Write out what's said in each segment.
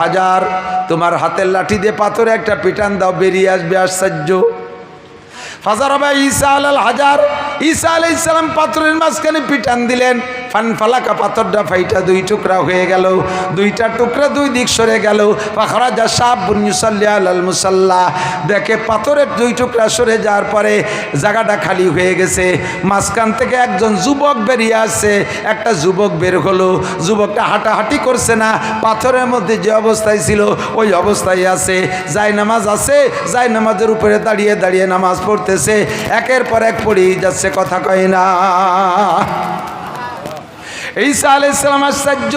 হাজার, তোমার হাতের লাঠি দিয়ে পাথরে একটা পিটান দাও, বেরিয়ে আসবে আশ্চর্য। ফাজারাবা ঈসা আলাল হাজার, ঈসা আলাইহিস সালাম পাথরের মাঝখানে পিটান দিলেন, ফানফালাকা, পাথরটা ফাইটা দুই টুকরা হয়ে গেল, দুইটা টুকরা দুই দিক সরে গেল। ফাখরাজা শাবুন ইউসাল্লি আলাল মুসাল্লা, দেখে পাথরের দুই টুকরা সরে যাওয়ার পরে জায়গাটা খালি হয়ে গেছে, মাঝখান থেকে একজন যুবক বেরিয়ে আসছে। একটা যুবক বের হলো, যুবকটা হাঁটাহাঁটি করছে না, পাথরের মধ্যে যে অবস্থায় ছিল ওই অবস্থায় আছে, যায় নামাজ আছে, যায় নামাজের উপরে দাঁড়িয়ে দাঁড়িয়ে নামাজ পড়তেছে, একের পর এক পড়েই যাচ্ছে, কথা কয় না। ঈসা আলাইহিস সালাম আশ্চর্য,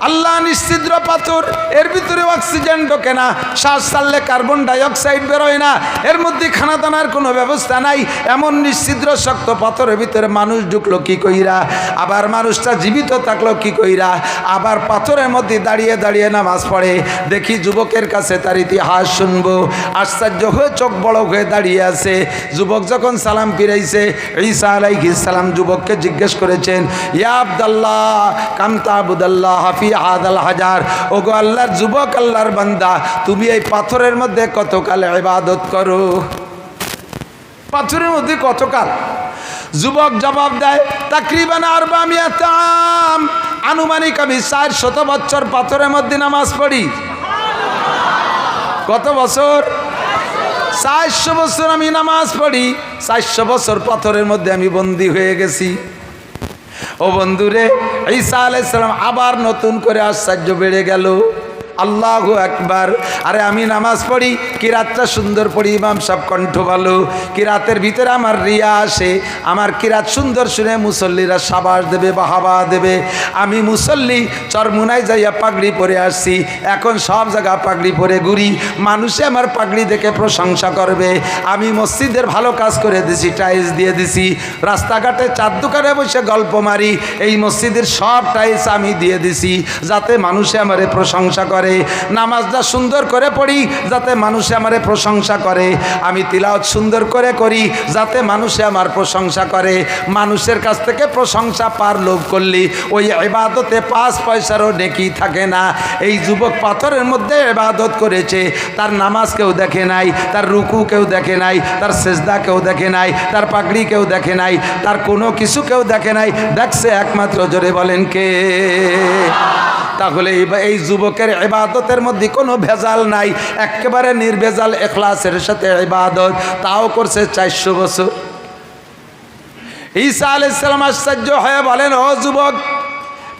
আল্লাহ নিশ্চিদ্র পাথর, এর ভিতরে অক্সিজেন ঢোকে না, শ্বাস ছাড়লে কার্বন ডাইঅক্সাইড বেরোয় না, এর মধ্যে খানা দানার কোনো ব্যবস্থা নাই, এমন নিশ্চিদ্র শক্ত পাথরের ভিতরে মানুষ ঢুকলো কি কইরা, আবার মানুষটা জীবিত থাকলো কি কইরা, আবার পাথরের মধ্যে দাঁড়িয়ে দাঁড়িয়ে নামাজ পড়ে। দেখি যুবকের কাছে তার ইতিহাস শুনবো, আশ্চর্য হয়ে চোখ বড় হয়ে দাঁড়িয়ে আছে। যুবক যখন সালাম ফিরাইছে, ঈসা আলাইহিস সালাম যুবককে জিজ্ঞেস করেছেন, ইয়া আব্দুল্লাহ কামতা আবুদাল্লাহ হাফি আদাল হাজার, ওগো আল্লাহর যুবক, আল্লাহর বান্দা, তুমি এই পাথরের মধ্যে কতকাল ইবাদত করো? পাথরের মধ্যে কতকাল? যুবক জবাব দেয়, তাকরিবান 400 আম, আনুমানিক আমি 400 বছর পাথরের মধ্যে নামাজ পড়ি। কত বছর? 400 বছর আমি নামাজ পড়ি, 400 বছর পাথরের মধ্যে আমি বন্দী হয়ে গেছি। ও বন্ধুরে, ঈসা আলাইহিস সালাম আবার নতুন করে আশ্চর্য বেড়ে গেল। আল্লাহু আকবার। আরে আমি নামাজ পড়ি, কিরাতটা সুন্দর পড়ি, ইমাম সাহেব কণ্ঠ ভালো, কিরাতের ভিতরে আমার রিয়া আসে, আমার কিরাত সুন্দর শুনে মুসল্লিরা সাবাস দেবে, বাহাবা দেবে। আমি মুসল্লি চরমুনায় যাইয়া পাগড়ি পরে আসছি, এখন সব জায়গা পাগড়ি পরে ঘুরি, মানুষে আমার পাগড়ি দেখে প্রশংসা করবে। আমি মসজিদের ভালো কাজ করে দিছি, টাইলস দিয়ে দিছি, রাস্তাঘাটে চার দোকানে বসে গল্প মারি, এই মসজিদের সব টাইলস আমি দিয়ে দিছি যাতে মানুষে আমারে প্রশংসা করে। নামাজটা সুন্দর করে পড়ি যাতে মানুষে আমারে প্রশংসা করে, আমি তিলাওয়াত সুন্দর করে করি যাতে মানুষে আমার প্রশংসা করে। মানুষের কাছ থেকে প্রশংসা পার লোভ করলি ওই ইবাদতে 5 পয়সারও নেকি থাকে না। এই যুবক পাথরের মধ্যে ইবাদত করেছে, তার নামাজ কেউ দেখে নাই, তার রুকু কেউ দেখে নাই, তার সেজদা কেউ দেখে নাই, তার পাগড়ি কেউ দেখে নাই, তার কোনো কিছু কেউ দেখে নাই, দেখছে একমাত্র, জোরে বলেন কে? তাহলে এই যুবকের ইবাদতের মধ্যে কোনো ভেজাল নাই, একেবারে নির্ভেজাল ইখলাসের সাথে ইবাদত, তাও করছে 400 বছর। ঈসা আলাইহিস সালাম আশ্চর্য হয়ে বলেন, ও যুবক,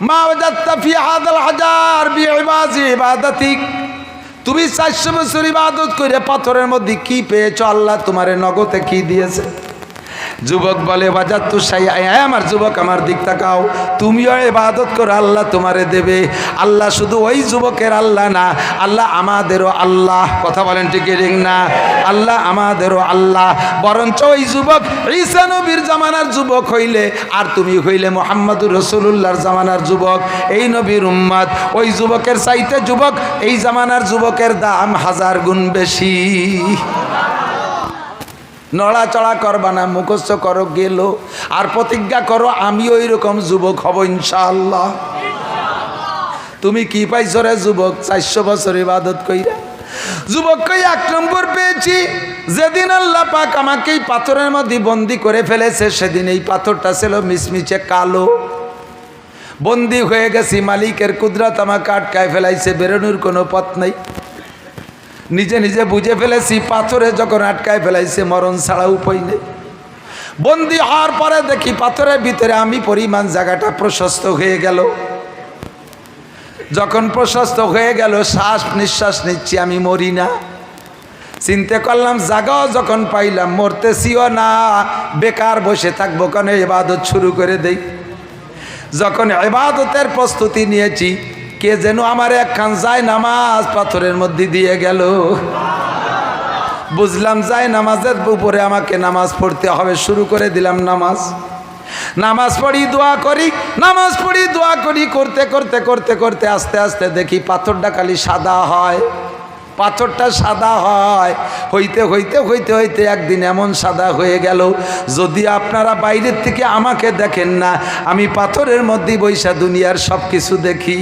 মা ওয়াজাদতা ফি হাদাল হাজার বিইবাদাতিক, তুমি 400 বছর ইবাদত করে পাথরের মধ্যে কি পেয়েছো? আল্লাহ তোমারে নগদে কি দিয়েছে? যুবক বলে, ওয়াজাদতু শাইআ, আমার যুবক আমার দিক তাকাও, তুমিও ইবাদত করো, আল্লাহ তোমারে দেবে। আল্লাহ শুধু ওই যুবকের আল্লাহ না, আল্লাহ আমাদেরও আল্লাহ, কথা বলেন ঠিক না? আল্লাহ আমাদেরও আল্লাহ। বরঞ্চ ওই যুবক ঈসা নবীর জামানার যুবক হইলে, আর তুমি হইলে মুহাম্মদুর রাসূলুল্লাহর জামানার যুবক, এই নবীর উম্মত, ওই যুবকের চাইতে যুবক এই জামানার যুবকের দাম 1000 গুণ বেশি। নড়াচড়া করবা না, মুখস্থ করো গেল, আর প্রতিজ্ঞা করো আমি ওই রকম যুবক হব ইনশাআল্লাহ। তুমি কি পাইছো রে যুবক? 400 বছর ইবাদত কইরা। যুবক কই 1 নম্বর পেয়েছি, যেদিন আল্লাহ পাক আমাকে এই পাথরের মধ্যে বন্দি করে ফেলেছে, সেদিন এই পাথরটা ছিল মিচমিচে কালো, বন্দি হয়ে গেছি, মালিকের কুদরত আমাকে আটকায় ফেলাইছে, বেরোনোর কোনো পথ নাই। নিজে নিজে বুঝে ফেলেছি, পাথরে যখন আটকায় ফেলাইছে মরণ ছাড়া উপায় নেই। বন্দি হওয়ার পরে দেখি পাথরের ভিতরে আমি পরিমাণ জায়গাটা প্রশস্ত হয়ে গেল। যখন প্রশস্ত হয়ে গেল, শ্বাস নিঃশ্বাস নিচ্ছি, আমি মরি না। চিন্তা করলাম, জায়গাও যখন পাইলাম, মরতেছিও না, বেকার বসে থাকবো কেন, ইবাদত শুরু করে দেই। যখন ইবাদতের প্রস্তুতি নিয়েছি, কে যেন আমার একখান যায় নামাজ পাথরের মধ্যে দিয়ে গেল। বুঝলাম যায় নামাজের উপরে আমাকে নামাজ পড়তে হবে, শুরু করে দিলাম নামাজ। নামাজ পড়ি, দোয়া করি, নামাজ পড়ি, দোয়া করি, করতে করতে করতে করতে আস্তে আস্তে দেখি পাথরটা খালি সাদা হয়, পাথরটা সাদা হয়। হইতে হইতে হইতে হইতে একদিন এমন সাদা হয়ে গেল, যদি আপনারা বাইরের থেকে আমাকে দেখেন না, আমি পাথরের মধ্যে বৈশা দুনিয়ার সব কিছু দেখি।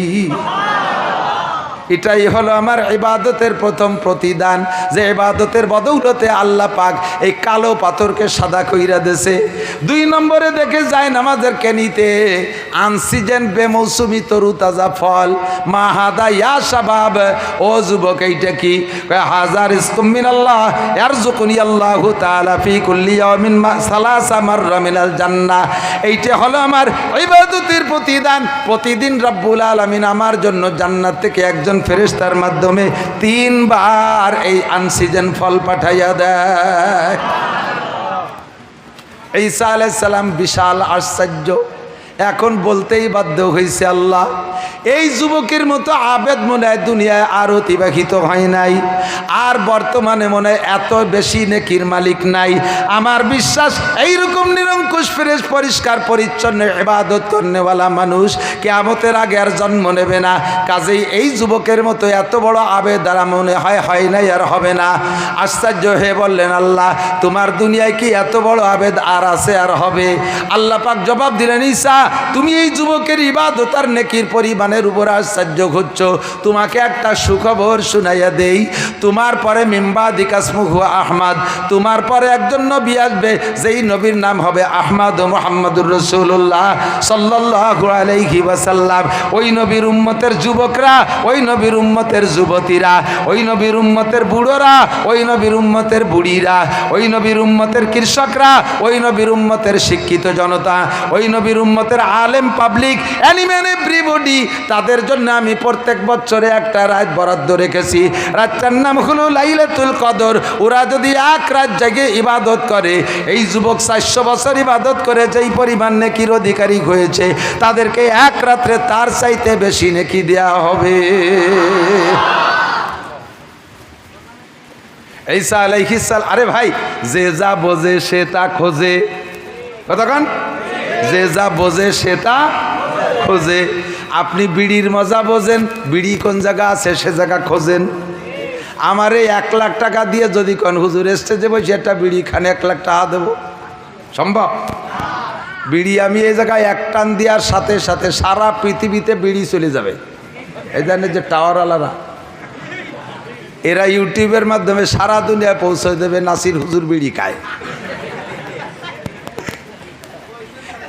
এটাই হলো আমার ইবাদতের প্রথম প্রতিদান, যে ইবাদতের বদৌলতে আল্লাহ পাক এই কালো পাথরকে সাদা কইরা দেছে। 2 নম্বরে দেখে যায় নামাজের কেনিতে আনসিজন বেমৌসুমি তরুতাজা ফল। মা হাদা ইয়া শাবাব, ও যুবক এইটা কি? হাজার রিজকুম মিনাল্লাহ ইয়ারযুকুনি আল্লাহু তাআলা ফি কুল্লি ইয়াউমিন সালাসা মাররা মিনাল জান্নাহ। এইটা হলো আমার ইবাদতের প্রতিদান। প্রতিদিন রব্বুল আলামিন আমার জন্য জান্নাত থেকে একজন ফেরেশতার মাধ্যমে 3 বার এই আনসিজন ফল পাঠাইয়া দেয়। ঈসা আলাইহিস সালাম বিশাল আশ্চর্য, এখন বলতেই বাধ্য হয়েছে, আল্লাহ এই যুবকের মতো আবেদ মনে হয় দুনিয়ায় আর অতিবাহিত হয় নাই, আর বর্তমানে মনে হয় এত বেশি নেকির মালিক নাই। আমার বিশ্বাস এইরকম নিরঙ্কুশ ফ্রেশ পরিষ্কার পরিচ্ছন্ন ইবাদত করনেওয়ালা মানুষ কিয়ামতের আগে আর জন্ম নেবে না। কাজেই এই যুবকের মতো এত বড় আবেদ আর মনে হয় নাই আর হবে না। আশ্চর্য হয়ে বললেন, আল্লাহ তোমার দুনিয়ায় কি এত বড় আবেদ আর আছে আর হবে? আল্লাহ পাক জবাব দিলেন, ঈসা তুমি এই যুবকের ইবাদত আর নেকির পরিমাণের উপর আশ্চর্য হচ্ছ। তোমাকে একটা সুখবর শুনাইয়া দেই, তোমার পরে মিম্বাদি কাসমুহু আহমদ, তোমার পরে একজন নবী আসবে, যেই নবীর নাম হবে আহমদ ও মুহাম্মদুর রাসূলুল্লাহ সাল্লাল্লাহু আলাইহি ওয়াসাল্লাম। ওই নবীর উম্মতের যুবকরা, ওই নবীর উম্মতের যুবতীরা, ওই নবীর উম্মতের বুড়োরা, ওই নবীর উম্মতের বুড়িরা, ওই নবীর উম্মতের কৃষকরা, ওই নবীর উম্মতের শিক্ষিত জনতা, ওই নবীর উম্মতের আলেম পাবলিক অ্যানিম্যান এভরিবডি, তাদের জন্য আমি প্রত্যেক বছরে একটা রাত বরাদ্দ রেখেছি। রাতটার নাম হলো লাইলাতুল কদর। ওরা যদি এক রাত জেগে ইবাদত করে, এই যুবক 400 বছর ইবাদত করে যেই পরিমাণ নেকির অধিকারী হয়েছে, তাদেরকে এক রাত্রে তার চাইতে বেশি নেকি দেওয়া হবে। ঈসা আলাইহিস সালাম, আরে ভাই, যে যা বোঝে সে তা খোঁজে, কতক্ষণ? যে যা বোঝে সে তা খোঁজে। আপনি বিড়ির মজা বোঝেন, বিড়ি কোন জায়গা আছে সে জায়গা খোঁজেন। আমার এই 1 লাখ টাকা দিয়ে যদি কোন হুজুর স্টেজে বসে একটা বিড়ি খানে 1 লাখ টাকা দেবো, সম্ভব? বিড়ি আমি এই জায়গায় এক টান দেওয়ার সাথে সাথে সারা পৃথিবীতে বিড়ি চলে যাবে। এই জানে যে টাওয়ারওয়ালারা, এরা ইউটিউবের মাধ্যমে সারা দুনিয়ায় পৌঁছে দেবে নাসির হুজুর বিড়ি খায়।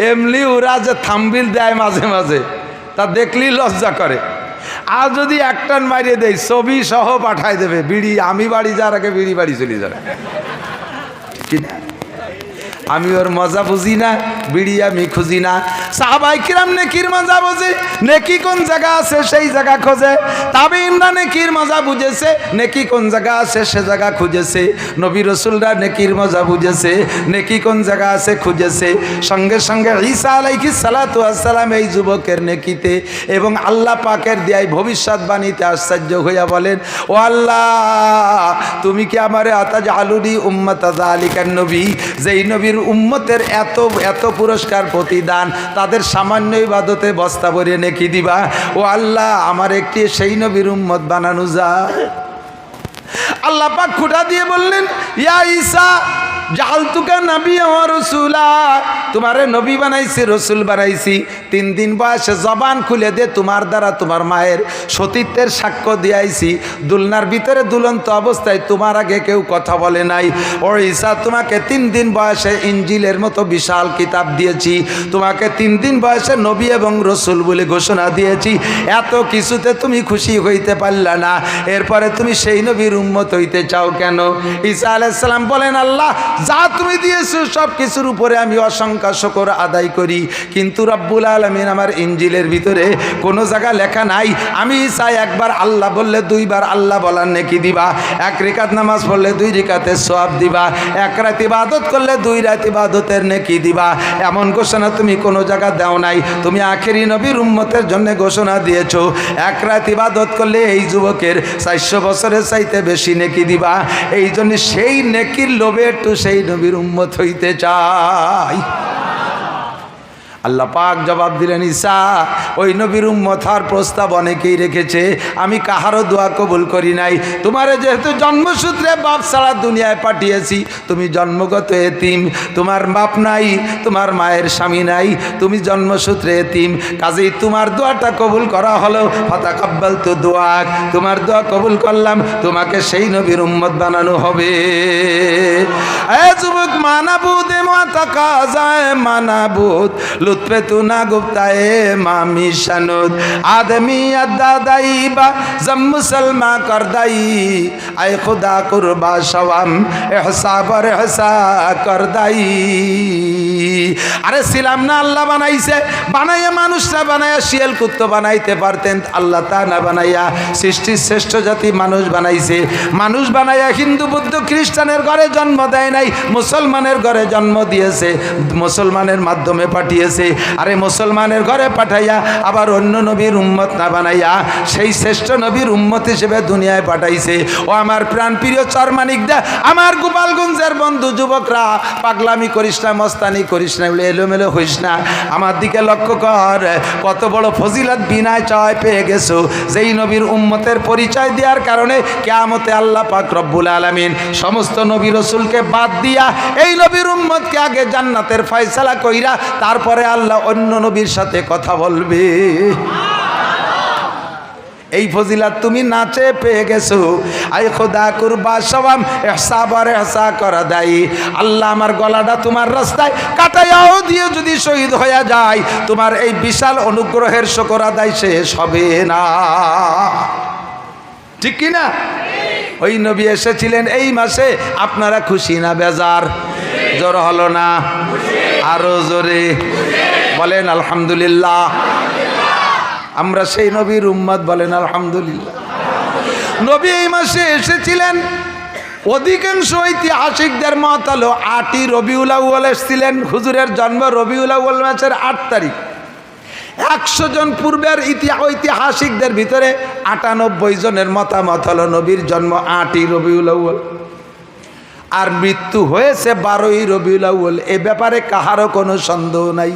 এমনি ওরা যে থাম্বনেল দেয় মাঝে মাঝে, তা দেখলেই লজ্জা করে। আর যদি এক টান মারিয়ে দেয়, ছবি সহ পাঠায় দেবে, বিড়ি আমি বাড়ি যাওয়ার আগে বিড়ি বাড়ি চলে যাবে। ঠিক না? আমি ওর মজা বুঝি না, বিড়ি আমি খুঁজি না। সাহাবায়ে কিরাম নেকির মজা বোঝে, নেকি কোন জায়গা আছে সেই জায়গা খোঁজে। তাবেঈনরা নেকির মজা বুঝেছে, নেকি কোন জায়গা আছে সে জায়গা খুঁজেছে। নবী রাসূলরা নেকির মজা বুঝেছে, নেকি কোন জায়গা আছে খুঁজেছে। সঙ্গে সঙ্গে ঈসা আলাইহিস সালাতু ওয়াস সালাম এই যুবকের নেকিতে এবং আল্লাহ পাকের দেয় ভবিষ্যৎবাণীতে আশ্চর্য হইয়া বলেন, ও আল্লাহ তুমি কি আমারে আতাজআলুনি উম্মাতা যালিকান নবী, যেই নবীর উম্মতের এত এত পুরস্কার প্রতিদান, তাদের সামান্য ইবাদতে বস্তা ভরে নেকি দিবা? ও আল্লাহ আমার একটি সেই নবীর উম্মত বানানো যায়। আল্লাহ পাক খুঁটা দিয়ে বললেন, ইয়া ঈসা জাআলতুকা নাবিয়্যান ওয়া রাসূলা, তোমারে নবী বানাইছি, রসুল বানাইছি। 3 দিন বয়সে জবান খুলে দে তোমার দ্বারা তোমার মায়ের সতীত্বের সাক্ষ্য দিয়াইছি। দুলনার ভিতরে দুলন্ত অবস্থায় তোমার আগে কেউ কথা বলে নাই। ও ঈসা তোমাকে 3 দিন বয়সে ইনজিলের মতো বিশাল কিতাব দিয়েছি, তোমাকে 3 দিন বয়সে নবী এবং রসুল বলে ঘোষণা দিয়েছি। এত কিছুতে তুমি খুশি হইতে পারলা না, এরপরে তুমি সেই নবীর উম্মত হইতে চাও কেন? ঈসা আলাইহিস সালাম বলেন, আল্লাহ যা তুমি দিয়েছো সব কিছুর উপরে আমি অসংখ্য শুকর আদায় করি, কিন্তু রব্বুল আলামিন আমার ইনজিলের ভিতরে কোনো জায়গা লেখা নাই আমি ঈসা একবার আল্লাহ বললে 2 বার আল্লাহ বলার নেকি দিবা, 1 রাকাত নামাজ পড়লে 2 রাকাতের সওয়াব দিবা, 1 রাত ইবাদত করলে 2 রাত ইবাদতের নেকি দিবা। এমন ঘোষণা তুমি কোনো জায়গা দাও নাই। তুমি আখেরি নবীর উম্মতের জন্য ঘোষণা দিয়েছো 1 রাত ইবাদত করলে এই যুবকের 400 বছরের চাইতে বেশি নেকি দিবা। এই জন্য সেই নেকির লোভে একটু সেই নবীর উম্মত হইতে চাই। আল্লাহ পাক জবাব দিলেন, ঈসা ওই নবীর উম্মত হওয়ার প্রস্তাব অনেকেই রেখেছে, আমি কাহারও দোয়া কবুল করি নাই। তোমারে যেহেতু জন্মসূত্রে বাপ ছাড়া দুনিয়ায় পাঠিয়েছি, তুমি জন্মগত এতিম, তোমার বাপ নাই, তোমার মায়ের স্বামী নাই, তুমি জন্মসূত্রে এতিম, কাজেই তোমার দোয়াটা কবুল করা হলো। ফাতাকাব্বালতু দুআক, তোমার দোয়া কবুল করলাম, তোমাকে সেই নবীর উম্মত বানানো হবে। এ যুবক, মানাবুদ মাতাকাজায় মানাবুদ লুৎফে তু না গুপ্তায়ে মামি শানুদ আদমি আদাদাইবা জম মুসলমা করদাই আয় খুদা কুরবা শওয়াম এহসা বর এহসা করদাই। আরে ছিলাম না, আল্লাহ বানাইছে, বানাইয়া মানুষরা বানাইয়া শিয়াল কুত্তো বানাইতে পারতেন, আল্লাহ তা না বানাইয়া সৃষ্টির শ্রেষ্ঠ জাতি মানুষ বানাইছে। মানুষ বানাইয়া হিন্দু বুদ্ধ খ্রিস্টানের ঘরে জন্ম দেয় নাই, মুসলমানের ঘরে জন্ম দিয়েছে, মুসলমানের মাধ্যমে পাঠিয়েছে। আরে মুসলমানের ঘরে পাঠাইয়া আবার অন্য নবীর উম্মত না বানাইয়া সেই শ্রেষ্ঠ নবীর উম্মত হিসেবে দুনিয়ায় পাঠাইছে। ও আমার প্রাণপ্রিয় চরমানিকদা, আমার গোপালগঞ্জের বন্ধু যুবকরা, পাগলামি করিস না, মস্তানি করিস না, এলোমেলো হইস না, আমার দিকে লক্ষ্য কর। কত বড় ফজিলত বিনা চায় পেয়ে গেছো, যেই নবীর উম্মতের পরিচয় দেওয়ার কারণে কিয়ামতে আল্লাহ পাক রব্বুল আলামিন সমস্ত নবী রাসূলকে বাদ দিয়া এই নবীর উম্মতকে আগে জান্নাতের ফয়সালা কইরা তারপরে আল্লাহ অন্য নবীর সাথে কথা বলবে। এই ফজিলত তুমি নাচে পেয়ে গেছো। আই খোদা কুরবা সওয়াম ইহসা বর ইহসা করা দাই, আল্লাহ আমার গলাটা তোমার রাস্তায় কাটাইয়াও দিয়ে যদি শহীদ হয়ে যায়, তোমার এই বিশাল অনুগ্রহের শুকর আদায় শেষ হবে না। ঠিক কি না? ওই নবী এসেছিলেন এই মাসে, আপনারা খুশি না বেজার? জোর হলো না? আরো জোরে বলেন আলহামদুলিল্লাহ। আমরা সেই নবীর উম্মত, বলেন আলহামদুলিল্লাহ। নবী এই মাসে এসেছিলেন। অধিকাংশ ঐতিহাসিকদের মত হলো ৮ই রবিউল আউয়াল এসেছিলেন। হুজুরের জন্ম রবিউল আউয়াল মাসের ৮ তারিখ। ১০০ জন পূর্বের ঐতিহাসিকদের ভিতরে ৯৮ জনের মতামত হলো নবীর জন্ম ৮ই রবিউল আউয়াল, আর মৃত্যু হয়েছে ১২ই রবিউল আউয়াল। এ ব্যাপারে কাহারও কোনো সন্দেহ নাই।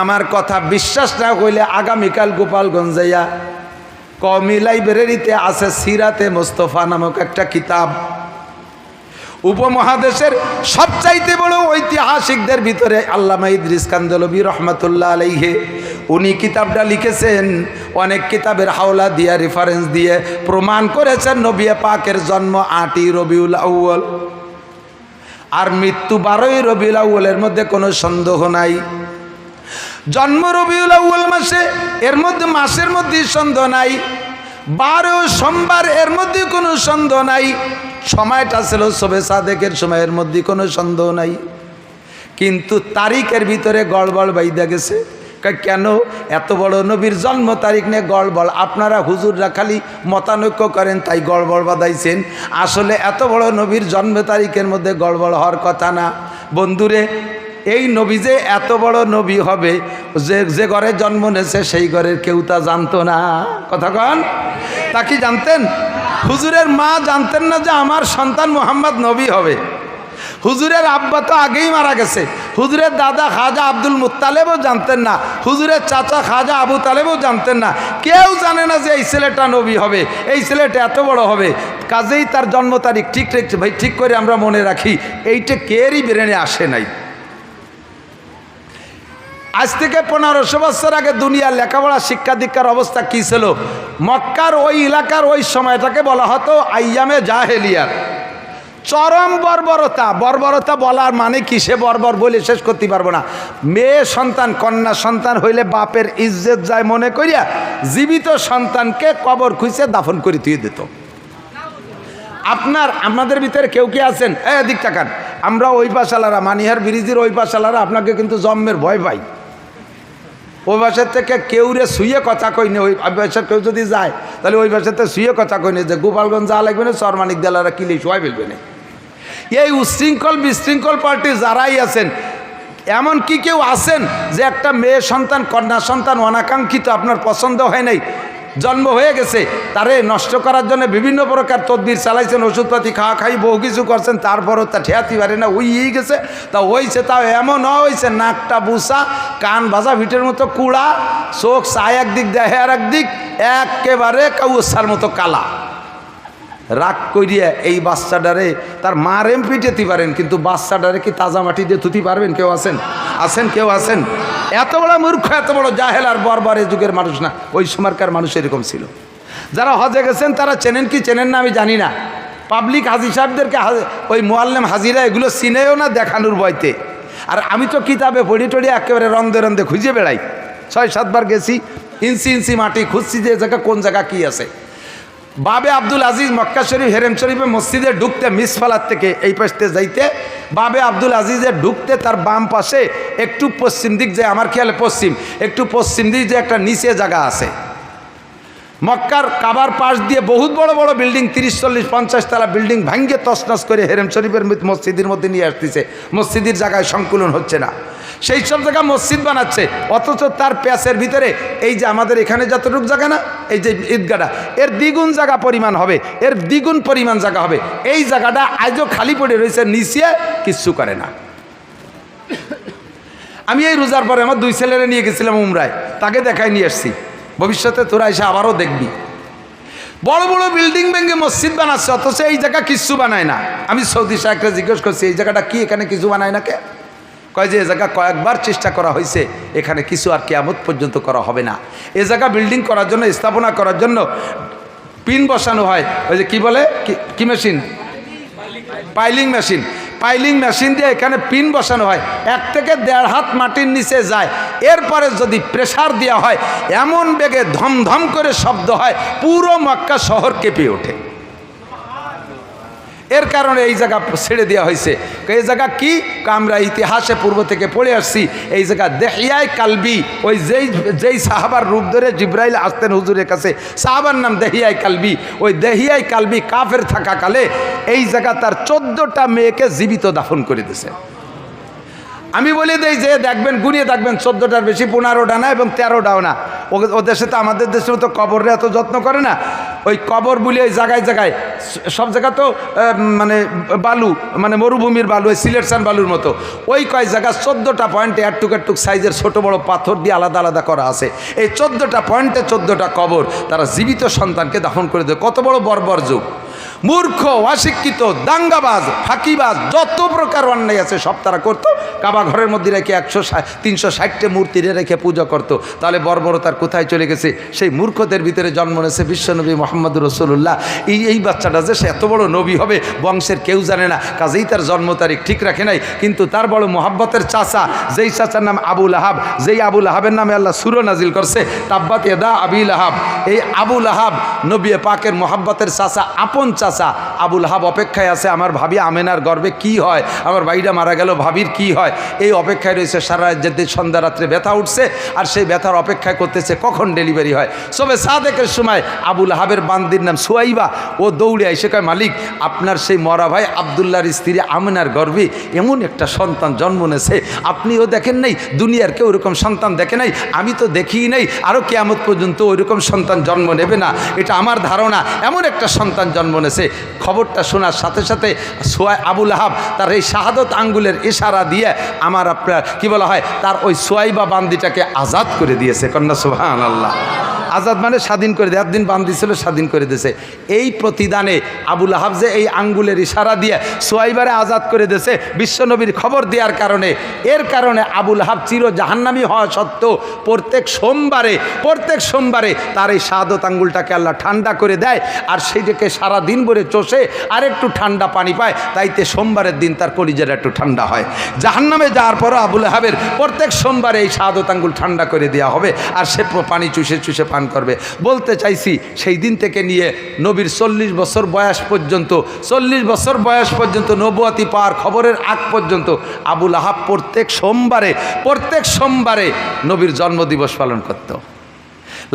আমার কথা বিশ্বাস না হইলে আগামীকাল গোপালগঞ্জ যাইয়া কওমি লাইব্রেরিতে আছে সিরাতে মোস্তফা নামক একটা কিতাব। উপমহাদেশের সবচাইতে বড় ঐতিহাসিকদের ভিতরে আল্লামা ইদ্রিস কান্দলবী রহমাতুল্লাহ আলাইহি, উনি কিতাবটা লিখেছেন। অনেক কিতাবের হাওলা দিয়ে রেফারেন্স দিয়ে প্রমাণ করেছেন নবী পাকের জন্ম ৮ই রবিউল আউয়াল আর মৃত্যু ১২ই রবিউল আউয়ালের মধ্যে কোনো সন্দেহ নাই। জন্ম রবিউল আউয়াল মাসে, এর মধ্যে মাসের মধ্যে সন্দেহ নাই। ১২ সোমবার, এর মধ্যে কোনো সন্দেহ নাই। সময়টা ছিল শবে সাদেকের সময়ের মধ্যে কোনো সন্দেহ নাই। কিন্তু তারিখের ভিতরে গড়বড় বাইদা গেছে। কেন? এত বড় নবীর জন্ম তারিখ নিয়ে গড়বড়। আপনারা হুজুররা খালি মতানৈক্য করেন তাই গড়বড় বাঁধাইছেন। আসলে এত বড় নবীর জন্ম তারিখের মধ্যে গড়বড় হওয়ার কথা না। বন্ধুরে, এই নবী যে এত বড় নবী হবে, যে ঘরে জন্ম নেছে সেই ঘরের কেউ তা জানতো না। কথা কন, তা কি জানতেন? হুজুরের মা জানতেন না যে আমার সন্তান মুহাম্মদ নবী হবে। হুজুরের আব্বা তো আগেই মারা গেছে। হুজুরের দাদা খাজা আব্দুল মুত্তালেবও জানতেন না। হুজুরের চাচা খাজা আবু তালেবও জানতেন না। কেউ জানে না যে এই ছেলেটা নবী হবে, এই ছেলেটা এত বড় হবে। কাজেই তার জন্ম তারিখ ঠিক রেখেছে। ভাই, ঠিক করে আমরা মনে রাখি, এইটা কেরই ব্রেনে আসে নাই। আজ থেকে ১৫০০ বছর আগে দুনিয়ার লেখাপড়া শিক্ষা দীক্ষার অবস্থা কী ছিল? মক্কার ওই এলাকার ওই সময়টাকে বলা হতো আইয়ামে জাহেলিয়াত। চরম বর্বরতা। বর্বরতা বলার মানে কি, সে বর্বর বলে শেষ করতে পারবো না। মেয়ে সন্তান, কন্যা সন্তান হইলে বাপের ইজ্জত যায় মনে করিয়া জীবিত সন্তানকে কবর খুঁজে দাফন করে দিয়ে দিত। আপনাদের ভিতরে কেউ কি আছেন? এদিক তাকান। আমরা ওই পাশালারা, মানিহার ব্রিজের ওই পাশালারা আপনাকে কিন্তু জন্মের ভয় পাই। ওই বাসার থেকে কেউ রে শুয়ে কথা কইনি। ওই বাসার কেউ যদি যায় তাহলে ওই বাসাতে শুয়ে কথা কইনি যে গোপালগঞ্জ যা লাগবে না, চরমানিক দেলারা কিলে শোয়াই ফেলবে না। এই উশৃঙ্খল বিশৃঙ্খল পার্টি যারাই আছেন, এমন কি কেউ আছেন যে একটা মেয়ে সন্তান, কন্যা সন্তান অনাকাঙ্ক্ষিত, আপনার পছন্দ হয় নাই, জন্ম হয়ে গেছে, তারে নষ্ট করার জন্য বিভিন্ন প্রকার তদবির চালাইছেন, ওষুধপাতি খাওয়া খাই বহু কিছু করছেন, তারপরও তা ঠেয়াতে পারে না, ওই গেছে। তা হয়েছে, তাও এমন হয়েছে নাকটা বুসা, কান ভাজা ভিটের মতো কুড়া, চোখ চায় একদিক দেহে আর একদিক, একেবারে কাউসার মতো কালা। রাগ করিয়া এই বাচ্চাটারে তার মারেম পিটেতে পারেন, কিন্তু বাচ্চাটারে কি তাজা মাটি দিয়ে ধুতে পারবেন? কেউ আছেন? কেউ আছেন? এত বড় মূর্খ, এত বড় জাহেল আর বর্বরের যুগের মানুষ না, ওই সময়কার মানুষ এরকম ছিল। যারা হজে গেছেন তারা চেনেন কি চেনেন না আমি জানি না। পাবলিক হাজি সাহেবদেরকে ওই মোয়াল্লেম হাজিরা এগুলো চিনেও না দেখানোর বয়তে। আর আমি তো কিতাবে পড়ি টড়ি একেবারে রন্দে রন্দে খুঁজে বেড়াই, 6-7 বার গেছি, ইঞ্চি ইঞ্চি মাটি খুঁজছি যে জায়গা কোন জায়গা কি আছে। বাবে আব্দুল আজিজ মক্কা শরীফ হেরেম শরীফে মসজিদে ঢুকতে মিসফালার থেকে এই পাশে যাইতে, বাবে আব্দুল আজিজে ঢুকতে তার বাম পাশে একটু পশ্চিম দিক, যে আমার খেয়ালে পশ্চিম, একটু পশ্চিম দিক যে একটা নিচে জায়গা আছে, মক্কার কাবার পাশ দিয়ে বহুত বড় বড় বিল্ডিং, 30-40-50 তলা বিল্ডিং ভাঙ্গে তছনছ করে হেরেম শরীফের মসজিদের মধ্যে নিয়ে আসতেছে, মসজিদের জায়গায় সংকুলন হচ্ছে না, সেই সব জায়গা মসজিদ বানাচ্ছে। অথচ তার প্যাসের ভিতরে এই যে আমাদের এখানে যতটুকু জায়গা না, এই যে ঈদগাটা, এর দ্বিগুণ জায়গা পরিমাণ হবে, এর দ্বিগুণ পরিমাণ জায়গা হবে। এই জায়গাটা আজও খালি পড়ে রয়েছে, নিচে কিচ্ছু করে না। আমি এই রোজার পরে আমার 2 ছেলেরে নিয়ে গেছিলাম উমরায়, তাকে দেখাই নিয়ে আসছি, ভবিষ্যতে তোরা এসে আবারও দেখবি। বড় বড় বিল্ডিং ভেঙে মসজিদ বানাচ্ছে, অথচ এই জায়গা কিচ্ছু বানায় না। আমি সৌদি সাহেবকে জিজ্ঞেস করছি এই জায়গাটা কি, এখানে কিছু বানায় না কে? কয় যে এ জায়গা কয়েকবার চেষ্টা করা হয়েছে, এখানে কিছু আর কিয়ামত পর্যন্ত করা হবে না। এ জায়গা বিল্ডিং করার জন্য, স্থাপনা করার জন্য পিন বসানো হয়, ওই যে কি বলে, কি machine, piling machine, piling machine দিয়ে এখানে পিন বসানো হয়, 1 থেকে 1.5 হাত মাটির নিচে যায়। এরপরে যদি প্রেসার দেওয়া হয়, এমন বেগে ধমধম করে শব্দ হয়, পুরো মক্কা শহর কেঁপে ওঠে। এর কারণে এই জায়গা ছেড়ে দেওয়া হয়েছে। এই জায়গা কি, আমরা ইতিহাসে পূর্ব থেকে পড়ে আসছি, এই জায়গা দেহিয়ায় কালবি, ওই যেই সাহাবার রূপ ধরে জিব্রাইল আসতেন হুজুরের কাছে, সাহাবার নাম দেহিয়ায় কালবি, ওই দেহিয়ায় কালবি কাফের থাকাকালে এই জায়গা তার 14টা মেয়েকে জীবিত দাফন করে দিয়েছে। আমি বলে দেই যে দেখবেন, গুনিয়ে দেখবেন, 14টার বেশি, 15টা না এবং 13টাও না। ও দেশে তো আমাদের দেশের মতো কবরে এত যত্ন করে না। ওই কবর বলে ওই জায়গায় জায়গায়, সব জায়গা তো মানে বালু, মানে মরুভূমির বালু, ওই সিলেকশন বালুর মতো, ওই কয় জায়গা 14টা পয়েন্টে একটুক সাইজের ছোট বড় পাথর দিয়ে আলাদা আলাদা করা আছে। এই 14টা পয়েন্টে 14টা কবর, তারা জীবিত সন্তানকে দাফন করে দেয়। কত বড় বর্বর যুগ! মূর্খ, অশিক্ষিত, দাঙ্গাবাজ, ফাঁকিবাজ, যত প্রকার অন্যায় আছে সব তারা করতো। কাবা ঘরের মধ্যে রেখে 360টা মূর্তি রেখে পূজা করতো। তাহলে বর্বরতার কোথায় চলে গেছে? সেই মূর্খদের ভিতরে জন্ম নিয়েছে বিশ্বনবী মোহাম্মদ রসুল্লাহ। এই বাচ্চাটা যে সে এত বড় নবী হবে বংশের কেউ জানে না, কাজেই তার জন্ম তারিখ ঠিক রাখে নাই। কিন্তু তার বড় মোহাব্বতের চাচা, যেই চাচার নাম আবুল আহাব, যেই আবুল আহাবের নামে আল্লাহ সূরা নাজিল করছে, তাব্বাত ইয়াদা আবিল আহাব। এই আবুল আহাব নবী পাকের মোহাব্বতের চাচা, আপন চাচা। আবুল আহাব অপেক্ষায় আছে, আমার ভাবি আমেনার গর্বে কি হয়, আমার ভাইটা মারা গেল, ভাবির কি হয়, এই অপেক্ষায় রয়েছে। সারা রাজ্যে সন্ধ্যা রাত্রে ব্যথা উঠছে, আর সেই ব্যথার অপেক্ষায় করতেছে কখন ডেলিভারি হয়। সবে সাদেকের সময় আবুল আহাবের বান্দির নাম সুয়াইবা, ও দৌড়ে এসে কয়, মালিক আপনার সেই মরা ভাই আবদুল্লাহর স্ত্রী আমেনার গর্ভে এমন একটা সন্তান জন্ম নেছে, আপনিও দেখেন নাই, দুনিয়ার কেউ ওরকম সন্তান দেখে নাই, আমি তো দেখিই নাই, আরও কিয়ামত পর্যন্ত ওইরকম সন্তান জন্ম নেবে না, এটা আমার ধারণা। এমন একটা সন্তান জন্ম নেছে। খবরটা শোনার সাথে সাথে আবুল আহাব তার এই শাহাদত আঙ্গুলের ইশারা দিয়ে আমার আপনার কি বলা হয়, তার ওই সুয়াইবা বান্দিটাকে আজাদ করে দিয়েছে। কন্যা সুবহানাল্লাহ। আজাদ মানে স্বাধীন করে দেয়, একদিন বান্দি ছিল, স্বাধীন করে দিয়েছে। এই প্রতিদানে আবুল আহাব যে এই আঙ্গুলের ইশারা দিয়ে সুয়াইবারে আজাদ করে দিয়েছে বিশ্বনবীর খবর দেওয়ার কারণে, এর কারণে আবুল আহাব চির জাহান্নামী হওয়া সত্ত্বেও প্রত্যেক সোমবারে তার এই শাহাদত আঙ্গুলটাকে আল্লাহ ঠান্ডা করে দেয়, আর সেইটাকে সারা দিন ভরে চষে আর একটু ঠান্ডা পানি পায়, তাইতে সোমবারের দিন তার কলিজাটা একটু ঠান্ডা হয়। জাহান্নামে যাওয়ার পরও আবুল আহাবের প্রত্যেক সোমবারে এই শাহাদত আঙ্গুল ঠান্ডা করে দেওয়া হবে, আর সে পানি চুষে চুষে পান করবে। বলতে চাইছি, সেই দিন থেকে নিয়ে নবীর 40 বছর বয়স পর্যন্ত নবুয়তি পাওয়ার খবরের আগ পর্যন্ত আবুল আহাব প্রত্যেক সোমবারে নবীর জন্মদিবস পালন করত।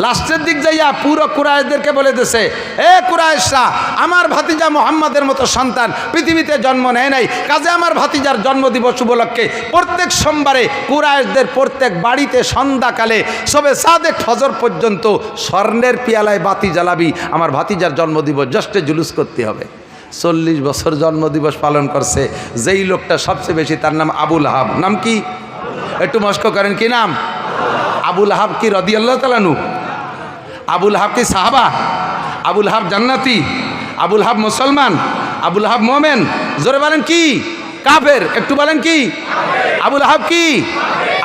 লাস্টের দিক যাইয়া পুরো কুরাইশদেরকে বলে দিছে, এ কুরাইশরা, আমার ভাতিজা মুহাম্মাদের মতো সন্তান পৃথিবীতে জন্ম নেয় নাই, কাজে আমার ভাতিজার জন্মদিবস উপলক্ষে প্রত্যেক সোমবারে কুরাইশদের প্রত্যেক বাড়িতে সন্ধ্যাকালে সবে সাদেক ফজর পর্যন্ত স্বর্ণের পিয়ালায় বাতি জ্বালাবি, আমার ভাতিজার জন্মদিবস জষ্টে জুলুস করতে হবে। 40 বছর জন্মদিবস পালন করছে যেই লোকটা সবচেয়ে বেশি, তার নাম আবুল আহাব। নাম কি? একটু মস্ক করেন, কি নাম? আবুল আহাব কি রাদিয়াল্লাহু তাআলা আনহু? আবুল আহাব কি সাহাবা? আবুল আহাব জান্নাতি? আবুল আহাব মুসলমান? আবুল আহাব মোমেন? জোরে বলেন কি? কাফের? একটু বলেন কি? আবুল আহাব কি?